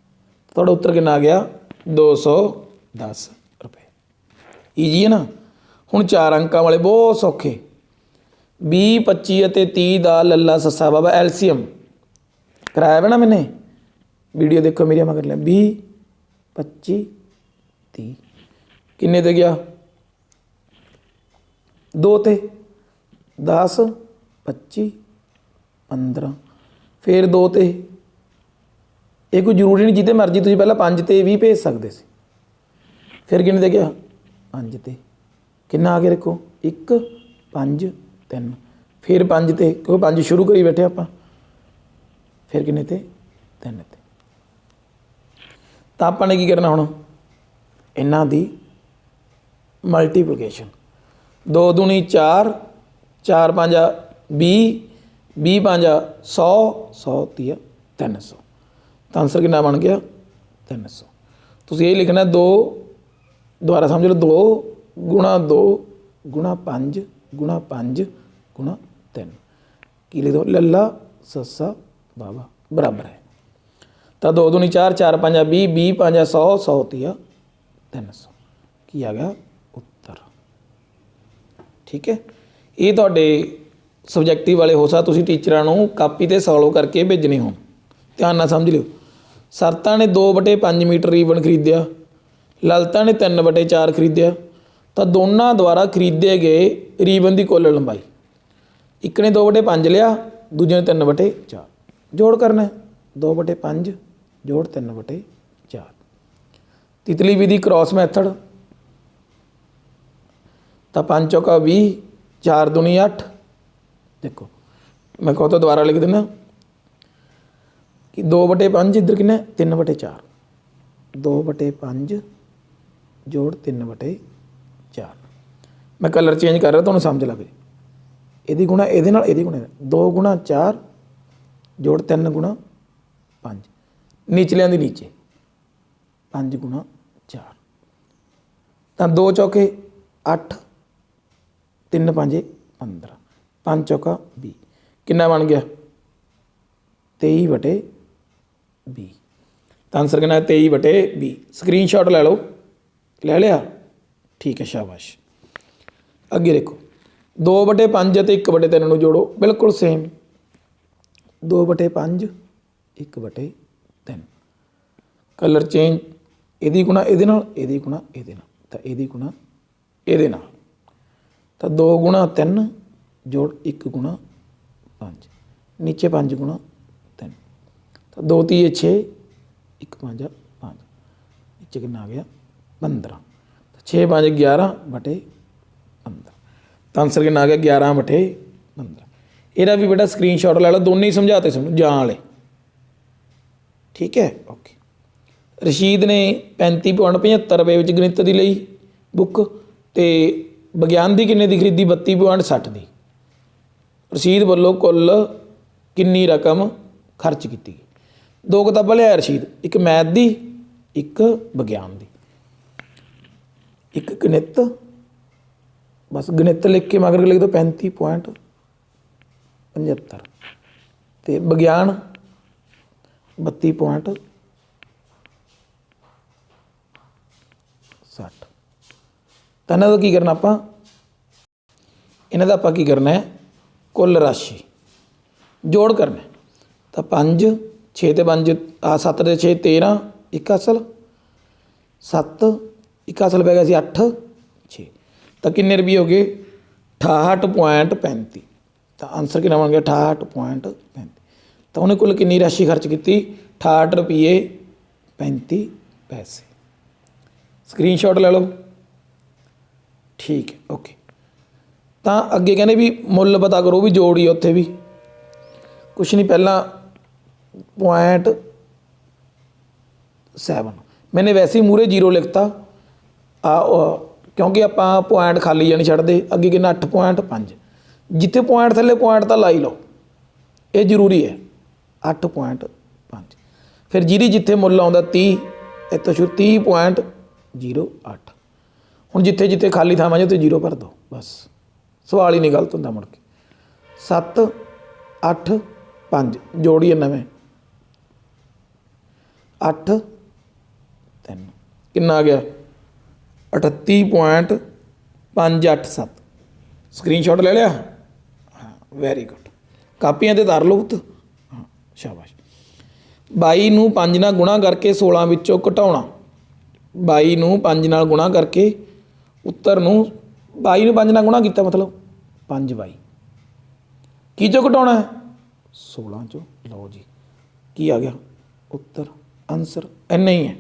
ਤੁਹਾਡਾ ਉੱਤਰ ਕਿੰਨਾ ਆ ਗਿਆ 210 ਰੁਪਏ। ਈਜੀ ਹੈ ਨਾ। ਹੁਣ 4 ਅੰਕਾਂ ਵਾਲੇ ਬਹੁਤ ਸੌਖੇ। 20 25 ਅਤੇ 30 ਦਾ ਲੱਲਾ ਸੱਸਾ ਬਾਬਾ ਐਲਸੀਐਮ ਕਰਾਇਆ ਵਾ ਨਾ ਮੈਨੇ, ਵੀਡੀਓ ਦੇਖੋ ਮੇਰੀਆਂ ਮਗਰ ਲੈ। 20 25 30 ਕਿੰਨੇ ਤੇ ਗਿਆ 2 ਤੇ 10 25 15 ਫਿਰ 2 ਤੇ। ਇਹ ਕੋਈ ਜ਼ਰੂਰੀ ਨਹੀਂ ਜਿੱਤੇ ਮਰਜ਼ੀ ਤੁਸੀਂ ਪਹਿਲਾਂ 5 ਤੇ ਵੀ ਭੇਜ ਸਕਦੇ ਸੀ। ਫਿਰ ਕਿੰਨੇ ਤੇ ਗਿਆ 5 ਤੇ। ਕਿੰਨਾ ਆ ਗਿਆ ਦੇਖੋ 1 5 3 फिर 5 ਤੇ ਕਿਉਂਕਿ 5 ਸ਼ੁਰੂ ਕਰੀ ਬੈਠੇ ਆਪਾਂ ਫਿਰ ਕਿੰਨੇ ਤੇ 3 ਤੇ ਤਾਂ ਆਪਾਂ ਨੇ ਕੀ ਕਰਨਾ ਹੁਣ ਇਹਨਾਂ ਦੀ ਮਲਟੀਪਲੀਕੇਸ਼ਨ 2 ਦੂਣੀ 4 4 5 20 20 5 100 100 ਤੀਆ 300 ਤਾਂ ਆਨਸਰ ਕਿੰਨਾ ਬਣ ਗਿਆ 300 ਤੁਸੀਂ ਇਹ ਲਿਖਣਾ 2 ਦੁਬਾਰਾ ਸਮਝ ਲਓ 2 ਗੁਣਾ 2 ਗੁਣਾ 5 ਗੁਣਾ 5 ਗੁਣਾ 3 ਕੀ ਲਿਖ ਦੋ ਲੱਲਾ ਸੱਸਾ ਬਾਬਾ ਬਰਾਬਰ ਹੈ ਤਾਂ 2 ਦੂਣੀ 4 4 5 20 20 5 100 100 ਤੀਆ 300 ਕੀ ਆ ਗਿਆ ਉੱਤਰ ਠੀਕ ਹੈ ਇਹ ਤੁਹਾਡੇ ਸਬਜੈਕਟਿਵ ਵਾਲੇ ਹੋ ਸਕਦਾ ਤੁਸੀਂ ਟੀਚਰਾਂ ਨੂੰ ਕਾਪੀ 'ਤੇ ਸੋਲਵ ਕਰਕੇ ਭੇਜਣੇ ਹੋਣ ਧਿਆਨ ਨਾਲ ਸਮਝ ਲਿਓ ਸਰਤਾ ਨੇ 2/5 ਮੀਟਰ ਰੀਬਨ ਖਰੀਦਿਆ ਲਲਤਾ ਨੇ 3/4 ਖਰੀਦਿਆ ਤਾਂ ਦੋਨਾਂ ਦੁਆਰਾ ਖਰੀਦੇ ਗਏ ਰੀਬਨ ਦੀ ਕੁੱਲ ਲੰਬਾਈ ਇੱਕ ਨੇ 2/5 ਲਿਆ ਦੂਜੇ ਨੇ 3/4 ਜੋੜ ਕਰਨਾ 2/5 ਜੋੜ 3/4 ਤਿਤਲੀ ਵਿਧੀ ਕ੍ਰਾਸ ਮੈਥਡ ਤਾਂ 5 ਚੌਕਾ 20 4 ਦੂਣੀ 8 देखो मैं कहो तो दोबारा लिख देना कि 2/5 इधर कितना 3/4 2/5 जोड़ 3/4 मैं कलर चेंज कर रहा तुहानूं समझ लग जाए यदि गुणा ये गुणा 2 गुणा 4 जोड़ 3 गुणा 5 नीचलियां दी नीचे 5 गुणा 4 तो 2 चौके 8 3 5 15 5 चौका 20 कितना बन गया 23/20 तो आंसर कितना 23/20 स्क्रीनशॉट ले लो ले लिया ठीक है शाबाश अगे देखो 2/5 ਅਤੇ 1/3 ਨੂੰ जोड़ो बिल्कुल सेम 2/5 1/3 कलर चेंज ਇਹਦੀ ਗੁਣਾ ਇਹਦੇ ਨਾਲ ਇਹਦੀ ਗੁਣਾ ਇਹਦੇ ਨਾਲ ਤਾਂ ਇਹਦੀ ਗੁਣਾ ਇਹਦੇ ਨਾਲ ਤਾਂ 2 ਗੁਣਾ 3 जोड़ 1 गुणा 5 नीचे 5 गुणा 3 तो 2 3 6 1 5 5 नीचे कितना आ गया 15 तो 6 5 11/15 तो आंसर कितना आ गया 11/15 ਇਹਦਾ भी बेटा स्क्रीनशॉट ले लो दोनों ही समझाते सुनो जां वाले ठीक है ओके रशीद ने 35.75 रुपए ਵਿੱਚ ਗਣਿਤ ਦੀ ਲਈ ਬੁੱਕ ਤੇ ਵਿਗਿਆਨ ਦੀ ਕਿੰਨੇ ਦੀ ਖਰੀਦੀ 32.60 ਦੀ रशीद वालों कुल किन्नी रकम खर्च की दो किताबां लिया रशीद एक मैथ की एक विज्ञान की एक गणित बस गणित लिख के मगर लिख दो 35.75 तो विज्ञान 32.60 तो इन्हों का की करना आप इन्हों का आप की करना है कुल राशि जोड़ करना तो 5 6 ते 5 7 ते 6 13 एक असल 7 एक असल पै गया सी 8 6 तो किन्ने रुपये हो गए 68.35 तो आंसर कितना बन गया 68.35 तो उन्हें कुल किन्नी राशि खर्च की 68 रुपये 35 पैसे स्क्रीनशॉट ले लो ठीक है ओके ਤਾਂ ਅੱਗੇ ਕਹਿੰਦੇ ਵੀ ਮੁੱਲ ਪਤਾ ਕਰੋ ਵੀ ਜੋੜੀ ਉੱਥੇ ਵੀ ਕੁਛ ਨਹੀਂ ਪਹਿਲਾਂ 0.7 मैंने वैसे ही ਮੂਹਰੇ 0 ਲਿਖਤਾ ਕਿਉਂਕਿ ਆਪਾਂ ਪੁਆਇੰਟ ਖਾਲੀ ਜਾਂ ਨਹੀਂ ਛੱਡਦੇ ਅੱਗੇ ਕਿੰਨਾ 8.5 ਜਿੱਥੇ ਪੁਆਇੰਟ ਥੱਲੇ ਪੁਆਇੰਟ ਤਾਂ ਲਾਈ ਲਓ ਇਹ ਜ਼ਰੂਰੀ ਹੈ 8.5 ਫਿਰ ਜਿਹਦੀ ਜਿੱਥੇ ਮੁੱਲ ਆਉਂਦਾ 30 ਇੱਥੋਂ ਸ਼ੁਰੂ 30.08 ਹੁਣ ਜਿੱਥੇ ਜਿੱਥੇ ਖਾਲੀ ਥਾਵਾਂ ਜੇ ਉੱਥੇ 0 ਭਰ ਦਿਓ ਬਸ सवाल ही नहीं गलत होंगे मुड़ के 7 8 5 जोड़िए नवें 8 3 कितना आ गया 38.587 स्क्रीनशॉट ले लिया हाँ वैरी गुड कापियां ते तार लो पुत हाँ शाबाश 22 ਨੂੰ 5 ਨਾਲ ਗੁਣਾ ਕਰਕੇ 16 ਵਿੱਚੋਂ ਘਟਾਉਣਾ 22 ਨੂੰ 5 ਨਾਲ ਗੁਣਾ ਕਰਕੇ ਉੱਤਰ ਨੂੰ 22 ਨੂੰ 5 ਨਾਲ ਗੁਣਾ ਕੀਤਾ मतलब 5/22 ਕੀ ਚੋਂ ਘਟਾਉਣਾ ਹੈ 16 ਚੋਂ ਲਓ ਜੀ ਕੀ ਆ ਗਿਆ ਉੱਤਰ ਆਨਸਰ ਇੰਨਾ ਹੀ ਹੈ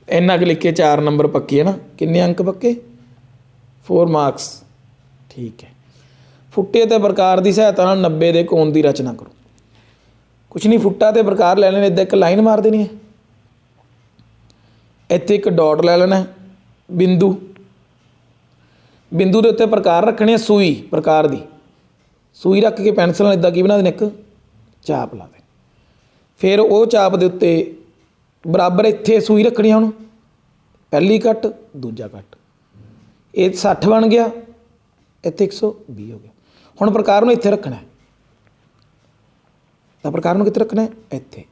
ਇੰਨਾ ਕਿ ਲਿਖ ਕੇ 4 ਨੰਬਰ ਪੱਕੇ ਹੈ ਨਾ ਕਿੰਨੇ ਅੰਕ ਪੱਕੇ 4 ਮਾਰਕਸ ठीक है ਫੁੱਟੇ ਤੇ ਪ੍ਰਕਾਰ ਦੀ ਸਹਾਇਤਾ ਨਾਲ 90 ਦੇ ਕੋਣ ਦੀ ਰਚਨਾ ਕਰੋ। ਕੁਛ ਨਹੀਂ, ਫੁੱਟਾ ਤੇ ਪ੍ਰਕਾਰ ਲੈ ਲੈਣੇ, ਇੱਦਾਂ ਇੱਕ ਲਾਈਨ ਮਾਰ ਦੇਣੀ ਹੈ, ਇੱਥੇ ਇੱਕ ਡਾਟ ਲੈ ਲੈਣਾ, ਬਿੰਦੂ, ਬਿੰਦੂ ਦੇ ਉੱਤੇ ਪ੍ਰਕਾਰ ਰੱਖਣੇ ਆ, ਸੂਈ ਪ੍ਰਕਾਰ ਦੀ ਸੂਈ ਰੱਖ ਕੇ ਪੈਨਸਲ ਨਾਲ ਇੱਦਾਂ ਕੀ ਬਣਾ ਦੇਣਾ, ਇੱਕ ਚਾਪ ਲਾ ਦੇ। ਫਿਰ ਉਹ ਚਾਪ ਦੇ ਉੱਤੇ ਬਰਾਬਰ ਇੱਥੇ ਸੂਈ ਰੱਖਣੀ ਆ, ਹੁਣ ਪਹਿਲੀ ਕੱਟ ਦੂਜਾ ਕੱਟ, ਇਹ 60 ਬਣ ਗਿਆ, ਇੱਥੇ 120 ਹੋ ਗਿਆ। ਹੁਣ ਪ੍ਰਕਾਰ ਨੂੰ ਇੱਥੇ ਰੱਖਣਾ, ਤਾਂ ਪ੍ਰਕਾਰ ਨੂੰ ਕਿੱਥੇ ਰੱਖਣਾ ਹੈ, ਇੱਥੇ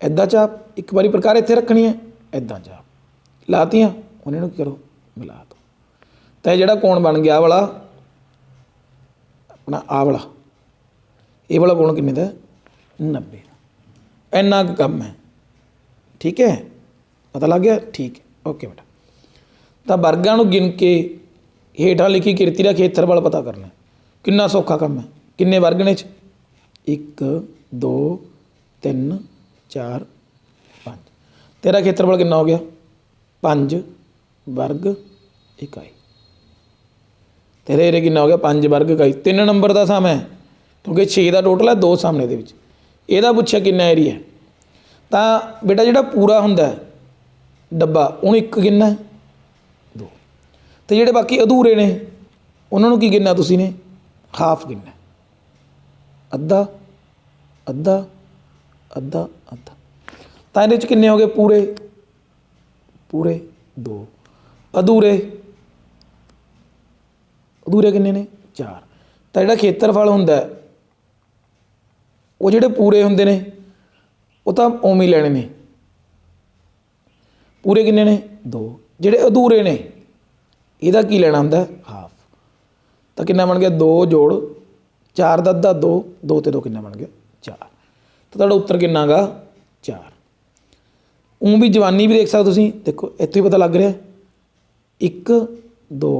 ਇੱਦਾਂ ਚਾਪ, ਇੱਕ ਵਾਰੀ ਪ੍ਰਕਾਰ ਇੱਥੇ ਰੱਖਣੀ ਹੈ, ਇੱਦਾਂ ਚਾਪ ਲਾਤੀਆਂ, ਉਹਨਾਂ ਨੂੰ ਕੀ ਕਰੋ, ਮਿਲਾ ਦਿਓ। ਤਾਂ ਇਹ ਜਿਹੜਾ ਕੋਣ ਬਣ ਗਿਆ ਆਹ ਵਾਲਾ ਆਪਣਾ, ਆਹ ਵਾਲਾ, ਇਹ ਵਾਲਾ ਕੋਣ ਕਿੰਨੇ ਦਾ, 90। ਇੰਨਾ ਕੁ ਕੰਮ ਹੈ, ਠੀਕ ਹੈ, ਪਤਾ ਲੱਗ ਗਿਆ, ਠੀਕ ਹੈ, ਓਕੇ ਬੇਟਾ। ਤਾਂ ਵਰਗਾਂ ਨੂੰ ਗਿਣ ਕੇ ਹੇਠਾਂ ਲਿਖੀ ਕਿਰਤੀ ਦਾ ਖੇਤਰਫਲ ਪਤਾ ਕਰਨਾ, ਕਿੰਨਾ ਸੌਖਾ ਕੰਮ ਹੈ। ਕਿੰਨੇ ਵਰਗ ਨੇ 'ਚ, 1 2 3 4 5, ਤੇਰਾ ਖੇਤਰਫਲ ਕਿੰਨਾ ਹੋ ਗਿਆ, 5 ਵਰਗ ਇਕਾਈ। ਤੇਰੇ ਏਰੇ ਕਿੰਨਾ ਹੋ ਗਿਆ, 5 ਵਰਗ ਇਕਾਈ। 3 ਨੰਬਰ ਦਾ ਸਮ ਹੈ, ਕਿਉਂਕਿ 6 ਦਾ ਟੋਟਲ ਹੈ, 2 ਸਾਹਮਣੇ ਦੇ ਵਿੱਚ। ਇਹਦਾ ਪੁੱਛਿਆ ਕਿੰਨਾ ਏਰੀਆ, ਤਾਂ ਬੇਟਾ ਜਿਹੜਾ ਪੂਰਾ ਹੁੰਦਾ ਡੱਬਾ ਉਹਨੂੰ 1 ਗਿਣਨਾ, 2, ਅਤੇ ਜਿਹੜੇ ਬਾਕੀ ਅਧੂਰੇ ਨੇ ਉਹਨਾਂ ਨੂੰ ਕੀ ਗਿਣਨਾ ਤੁਸੀਂ ਨੇ, ਹਾਫ ਗਿਣਨਾ, ਅੱਧਾ ਅੱਧਾ ਅੱਧਾ ਅੱਧਾ। ਤਾਂ ਇਹਦੇ 'ਚ ਕਿੰਨੇ ਹੋ ਗਏ ਪੂਰੇ, ਪੂਰੇ 2, ਅਧੂਰੇ, ਅਧੂਰੇ ਕਿੰਨੇ ਨੇ, 4। ਤਾਂ ਜਿਹੜਾ ਖੇਤਰਫਲ ਹੁੰਦਾ ਉਹ ਜਿਹੜੇ ਪੂਰੇ ਹੁੰਦੇ ਨੇ ਉਹ ਤਾਂ ਉਵੇਂ ਹੀ ਲੈਣੇ ਨੇ, ਪੂਰੇ ਕਿੰਨੇ ਨੇ, 2। ਜਿਹੜੇ ਅਧੂਰੇ ਨੇ ਇਹਦਾ ਕੀ ਲੈਣਾ ਹੁੰਦਾ, ਹਾਫ। ਤਾਂ ਕਿੰਨਾ ਬਣ ਗਿਆ, 2 ਜੋੜ 4 ਦਾ ਅੱਧਾ 2, 2 ਤੇ 2 ਕਿੰਨਾ ਬਣ ਗਿਆ, 4। ਤਾਂ ਤੁਹਾਡਾ ਉੱਤਰ ਕਿੰਨਾ ਗਾ, 4। ਊਂ ਵੀ ਜਵਾਨੀ ਵੀ ਦੇਖ ਸਕਦੇ ਤੁਸੀਂ, ਦੇਖੋ ਇੱਥੇ ਹੀ ਪਤਾ ਲੱਗ ਰਿਹਾ, 1 2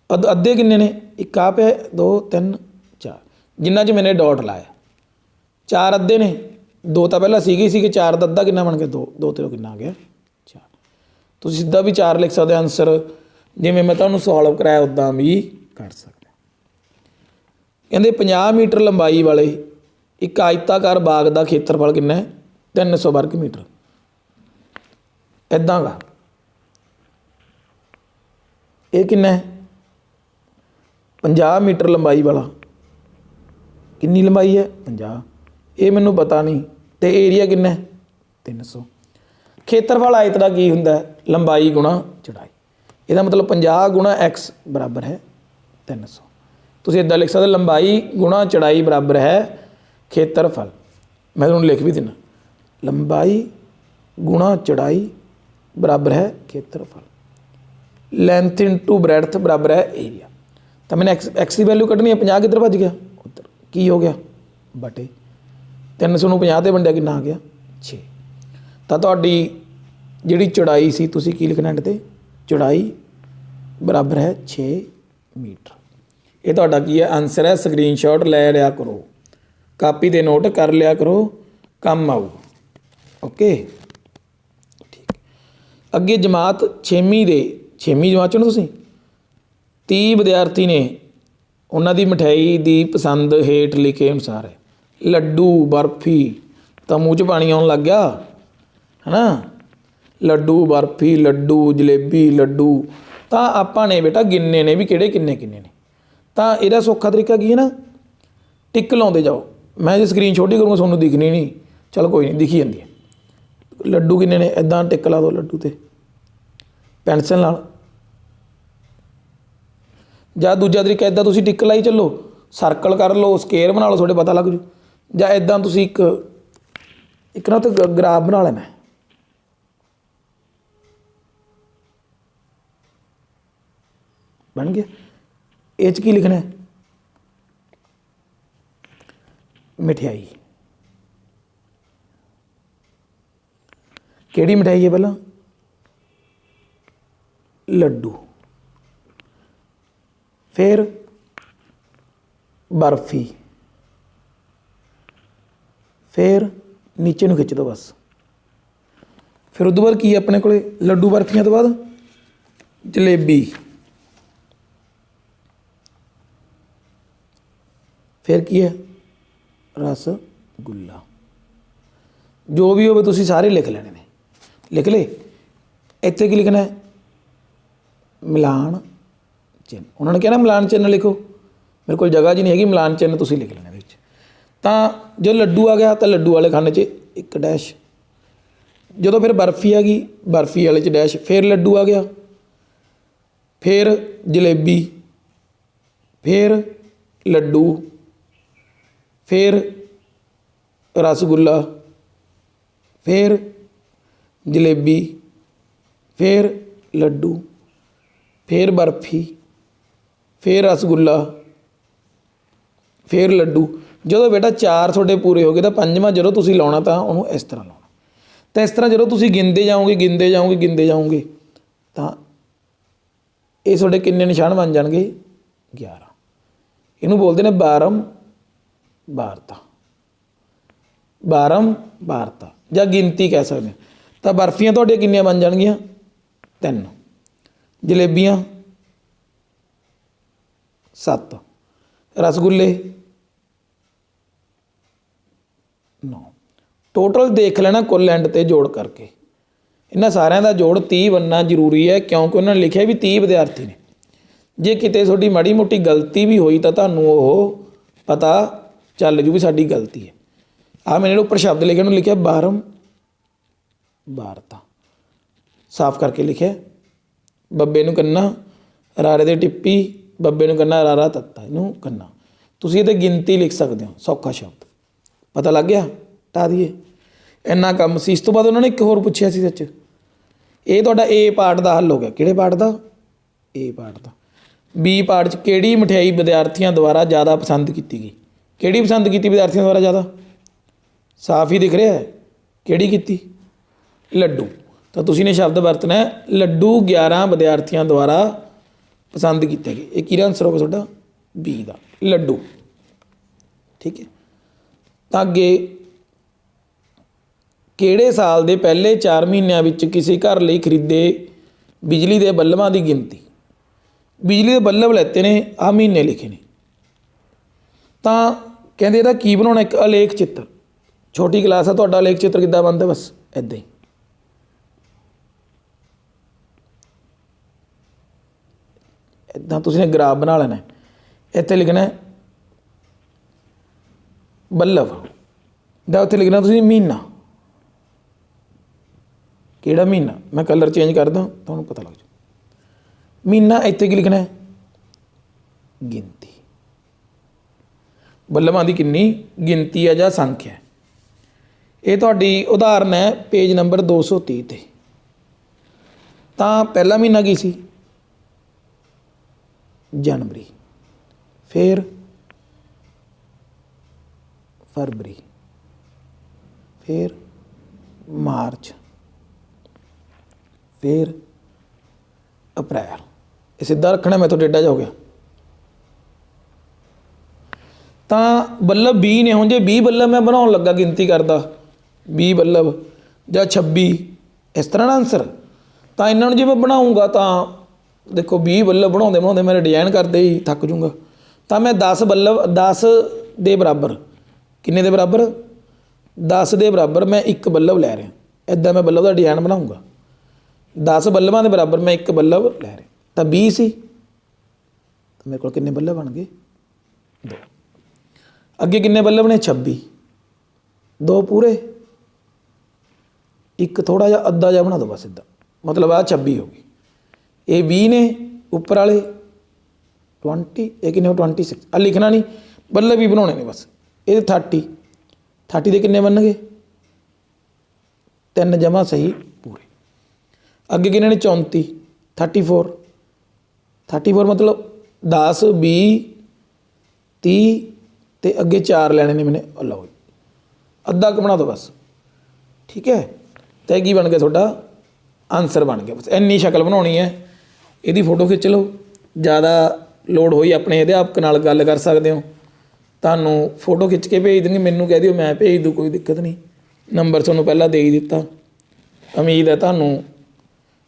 ਅੱਧੇ ਕਿੰਨੇ ਨੇ, ਇੱਕ ਆ ਪਿਆ, 2 3 4, ਜਿੰਨਾ 'ਚ ਮੈਨੇ ਡਾਟ ਲਾਇਆ, 4 ਅੱਧੇ ਨੇ, 2 ਤਾਂ ਪਹਿਲਾਂ ਸੀਗੇ ਹੀ ਸੀਗੇ, 4 ਦਾ ਅੱਧਾ ਕਿੰਨਾ ਬਣ ਗਿਆ, 2, 2 ਤੇ 2 ਕਿੰਨਾ ਆ ਗਿਆ, 4। ਤੁਸੀਂ ਸਿੱਧਾ ਵੀ 4 ਲਿਖ ਸਕਦੇ, ਆਨਸਰ ਜਿਵੇਂ ਮੈਂ ਤੁਹਾਨੂੰ ਸੋਲਵ ਕਰਾਇਆ ਉੱਦਾਂ ਵੀ ਕਰ ਸਕਦੇ। ਕਹਿੰਦੇ 50 ਮੀਟਰ ਲੰਬਾਈ ਵਾਲੇ ਇੱਕ ਆਇਤਾਕਾਰ ਬਾਗ ਦਾ ਖੇਤਰਫਲ ਕਿੰਨਾ ਹੈ, 300 ਵਰਗ ਮੀਟਰ। ਇੱਦਾਂ ਗਾ, ਇਹ ਕਿੰਨਾ ਹੈ, 50 ਮੀਟਰ ਲੰਬਾਈ ਵਾਲਾ, ਕਿੰਨੀ ਲੰਬਾਈ ਹੈ, 50, ਇਹ ਮੈਨੂੰ ਪਤਾ ਨਹੀਂ, ਅਤੇ ਏਰੀਆ ਕਿੰਨਾ ਹੈ, 300। ਖੇਤਰਫਲ ਆਇਤ ਦਾ ਕੀ ਹੁੰਦਾ, ਲੰਬਾਈ ਗੁਣਾ ਚੌੜਾਈ। ਇਹਦਾ ਮਤਲਬ 50 ਗੁਣਾ x ਬਰਾਬਰ ਹੈ 300। ਤੁਸੀਂ ਇੱਦਾਂ ਲਿਖ ਸਕਦੇ, ਲੰਬਾਈ ਗੁਣਾ ਚੌੜਾਈ ਬਰਾਬਰ ਹੈ ਖੇਤਰਫਲ। ਮੈਂ ਤੁਹਾਨੂੰ ਲਿਖ ਵੀ ਦਿੰਦਾ, ਲੰਬਾਈ ਗੁਣਾ ਚੌੜਾਈ ਬਰਾਬਰ ਹੈ ਖੇਤਰਫਲ, ਲੈਂਥ ਇਨਟੂ ਬ੍ਰੈਡਥ ਬਰਾਬਰ ਹੈ ਏਰੀਆ। ਤਾਂ ਮੈंने x ਦੀ ਵੈਲਿਊ ਕੱਢਣੀ ਹੈ, 50 ਕਿੱਧਰ ਭੱਜ ਗਿਆ, ਉੱਧਰ ਕੀ ਹੋ ਗਿਆ, ਬਟੇ 300 ਨੂੰ 50 'ਤੇ ਵੰਡਿਆ ਕਿੰਨਾ ਆ ਗਿਆ, 6। ਤਾਂ ਤੁਹਾਡੀ ਜਿਹੜੀ ਚੌੜਾਈ ਸੀ ਤੁਸੀਂ ਕੀ ਲਿਖਣਾ ਐਂਡ 'ਤੇ, ਚੌੜਾਈ ਬਰਾਬਰ ਹੈ 6 ਮੀਟਰ। ਇਹ ਤੁਹਾਡਾ ਕੀ ਹੈ, ਆਨਸਰ ਹੈ। ਸਕਰੀਨਸ਼ਾਟ ਲੈ ਲਿਆ ਕਰੋ, ਕਾਪੀ 'ਤੇ ਨੋਟ ਕਰ ਲਿਆ ਕਰੋ, ਕੰਮ ਆਊ, ਓਕੇ ਠੀਕ। ਅੱਗੇ ਜਮਾਤ 6ਵੀਂ ਦੇ 6ਵੀਂ ਜਮਾਤ 'ਚ ਨਾ ਤੁਸੀਂ 30 ਵਿਦਿਆਰਥੀ ਨੇ, ਉਹਨਾਂ ਦੀ ਮਠਿਆਈ ਦੀ ਪਸੰਦ ਹੇਠ ਲਿਖੇ ਅਨੁਸਾਰ ਹੈ। ਲੱਡੂ, ਬਰਫੀ, ਤਾਂ ਮੂੰਹ 'ਚ ਪਾਣੀ ਆਉਣ ਲੱਗ ਗਿਆ ਹੈ ਨਾ, ਲੱਡੂ, ਬਰਫੀ, ਲੱਡੂ, ਜਲੇਬੀ, ਲੱਡੂ। ਤਾਂ ਆਪਾਂ ਨੇ ਬੇਟਾ ਗਿਣਨੇ ਨੇ ਵੀ ਕਿਹੜੇ ਕਿੰਨੇ ਕਿੰਨੇ ਨੇ। ਤਾਂ ਇਹਦਾ ਸੌਖਾ ਤਰੀਕਾ ਕੀ ਹੈ ਨਾ, ਟਿਕ ਲਾਉਂਦੇ ਜਾਓ। ਮੈਂ ਜੇ ਸਕਰੀਨ ਛੋਟੀ ਕਰੂੰਗਾ ਤੁਹਾਨੂੰ ਦਿਖਣੀ ਨਹੀਂ, ਚਲ ਕੋਈ ਨਹੀਂ, ਦਿਖੀ ਜਾਂਦੀ ਹੈ। ਲੱਡੂ ਕਿੰਨੇ ਨੇ, ਇੱਦਾਂ ਟਿਕ ਲਾ ਦਿਓ ਲੱਡੂ 'ਤੇ ਪੈਨਸਲ ਨਾਲ, ਜਾਂ ਦੂਜਾ ਤਰੀਕਾ ਇੱਦਾਂ ਤੁਸੀਂ ਟਿਕ ਲਾਈ ਚੱਲੋ, ਸਰਕਲ ਕਰ ਲਓ, ਸਕੇਅਰ ਬਣਾ ਲਓ, ਤੁਹਾਡੇ ਪਤਾ ਲੱਗ ਜੂ। ਜਾਂ ਇੱਦਾਂ ਤੁਸੀਂ ਇੱਕ ਨਾ ਉੱਥੇ ਗਰਾਫ ਬਣਾ ਲੈਣਾ, ਬਣ ਗਿਆ। ਇਹ 'ਚ ਕੀ ਲਿਖਣਾ, ਮਠਿਆਈ, ਕਿਹੜੀ ਮਠਿਆਈ ਹੈ, ਪਹਿਲਾਂ ਲੱਡੂ, ਫਿਰ ਬਰਫੀ, ਫਿਰ ਨੀਚੇ ਨੂੰ ਖਿੱਚ ਦਿਓ ਬਸ। ਫਿਰ ਉਦੋਂ ਬਾਅਦ ਕੀ ਆਪਣੇ ਕੋਲ, ਲੱਡੂ ਬਰਫੀਆਂ ਤੋਂ ਬਾਅਦ ਜਲੇਬੀ, फिर की है रसगुल्ला। जो भी हो तुसीं सारे लिख लेने ने, लिख ले। इत्थे की लिखना है मिलान चिन्ह। उन्होंने कहना मिलान चिन्ह लिखो, मेरे को जगह जी नहीं हैगी, मिलान चिन्ह तुसीं लिख लेना। तो जो लड्डू आ गया तो लड्डू वाले खाने 'ਚ एक डैश, जो फिर बर्फी आ गई बर्फी वाले 'ਚ डैश, फिर लड्डू आ गया, फिर जलेबी, फिर लड्डू, फिर रसगुल्ला, फिर जलेबी, फिर लड्डू, फिर बर्फी, फिर रसगुल्ला, फिर लड्डू। जो बेटा 4 थोड़े पूरे हो गए तो पंजवां जो तुसीं लाउणा तो उन्होंने इस तरह लाउणा। तो इस तरह जो तुसीं गिनते जाओगे तो ये थोड़े किन्ने निशान बन जाएंगे 11। इनू बोलते हैं बारंबारता या गिनती कह सकते हैं। तो बर्फियाँ तो किन्नियां बन जाएगियां 3, जलेबियाँ 7, रसगुल्ले 9। टोटल देख लेना कुल एंड ते जोड़ करके। इन्हां सारिਆਂ ਦਾ जोड़ 30 बनना जरूरी है, क्योंकि उन्होंने लिखा भी 30 विद्यार्थी ने। जे किते थोड़ी माड़ी मोटी गलती भी हुई तो तुहानूं ओह पता चल जू भी साडी गलती है। मैंने उपर शब्द लिखे लिखा बारंबारता, साफ करके लिखे। बब्बे नूं कन्ना रारे दे टिप्पी, बब्बे नूं कन्ना रारा तत्ता, इनू कन्ना। तुसीं इहते गिनती लिख सकते हो, सौखा शब्द पता लग गया। टा दिए इन्ना काम सी। इस तो बाद उन्होंने एक होर पुछया सी सच, ये तुहाडा ए पार्ट का हल हो गया। किहड़े पार्ट का? ए पार्ट का। बी पार्ट च किहड़ी मठियाई विद्यार्थियों द्वारा ज़्यादा पसंद की गई? किहड़ी पसंद की विद्यार्थियों द्वारा ज़्यादा? साफ ही दिख रहा है किहड़ी कीती? लड्डू। तो तुसीं ने शब्द वरतना है लड्डू 11 विद्यार्थियों द्वारा पसंद किए गए। ये किहदा आंसर होगा तुहाडा? बी का लड्डू। ठीक है। तो अगे किहड़े साल के पहले 4 महीनों में किसी घर लिए खरीदे बिजली के बल्बां की गिनती? बिजली के बल्ब लेते ने, आ महीने लिखे ने। तो कहते इहदा की बनाउणा? एक अलेख चित्र। छोटी क्लास है, तुहाडा अलेख चित्र किद्दां बनदा? बस इदां ही। इदां तुसीं ग्राफ बना लेना है। इत्थे लिखना है बल्ब दा, उत्थे लिखना तुसीं महीना। किहड़ा महीना? मैं कलर चेंज करदा तुहानूं पता लग जाए। महीना इत्थे की लिखना है? गिनती। बल्बां की कितनी गिनती है या संख्या है। ये तुहाडी उदाहरण है पेज नंबर 230 ते। तो पहला महीना की सी? जनवरी, फिर फरवरी, फिर मार्च, फिर अप्रैल। ये सीधा रखना, मैं तो टेढ़ा जा हो गया। तो बल्ब 20 ने, हुण जे 20 बल्ब मैं बनाउण लगा गिनती करदा 20 बल्ब या 26 इस तरह ना आंसर। तो इन्होंने जो मैं बनाऊँगा तो देखो 20 बल्ब बनाते बनाते मेरे डिजाइन करते ही थक जूँगा। तो मैं 10 बल्ब 10 के बराबर, किन्ने के बराबर? 10 के बराबर मैं एक बल्ब लै रहा। इदा मैं बल्ब का डिजाइन बनाऊँगा। 10 बल्बां के बराबर मैं एक बल्ब लै रहा। तो 20 सी, तो मेरे को किन्ने बल्ब बन गए? 2। अगे किन्ने बल्ब ने? 26। 2 पूरे, एक थोड़ा जिहा अद्धा जिहा बना दो बस इदा, मतलब आ 26 हो गई। ये 20 ने उपर वाले 20, ये किन्ने 26। आ लिखना नहीं, बल्ब ही बनाने ने बस। ये 30 के किन्ने बन गए? 3 जमा सही पूरे। अगे किन्ने ने? 34, 34 मतलब 10 20 30 तो अगे 4 लैने ने मैंने। लो अद्धा क बना दो बस। ठीक है। तो यह बन गया थोड़ा आंसर बन गया। बस इन्नी शक्ल बनानी है। यदी फोटो खिंच लो, ज़्यादा लोड़ होई अपने अध्यापक नाल गल कर सकते हो। तुहानूं फोटो खिंच के भेज देंगे, मैनू कह दिओ मैं भेज दूँ, कोई दिक्कत नहीं। नंबर तुहानूं पहला दे ही दिता। उम्मीद है तुहानूं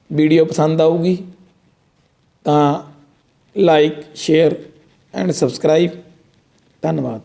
वीडियो पसंद आऊगी। तो लाइक शेयर एंड सबसक्राइब। धन्यवाद।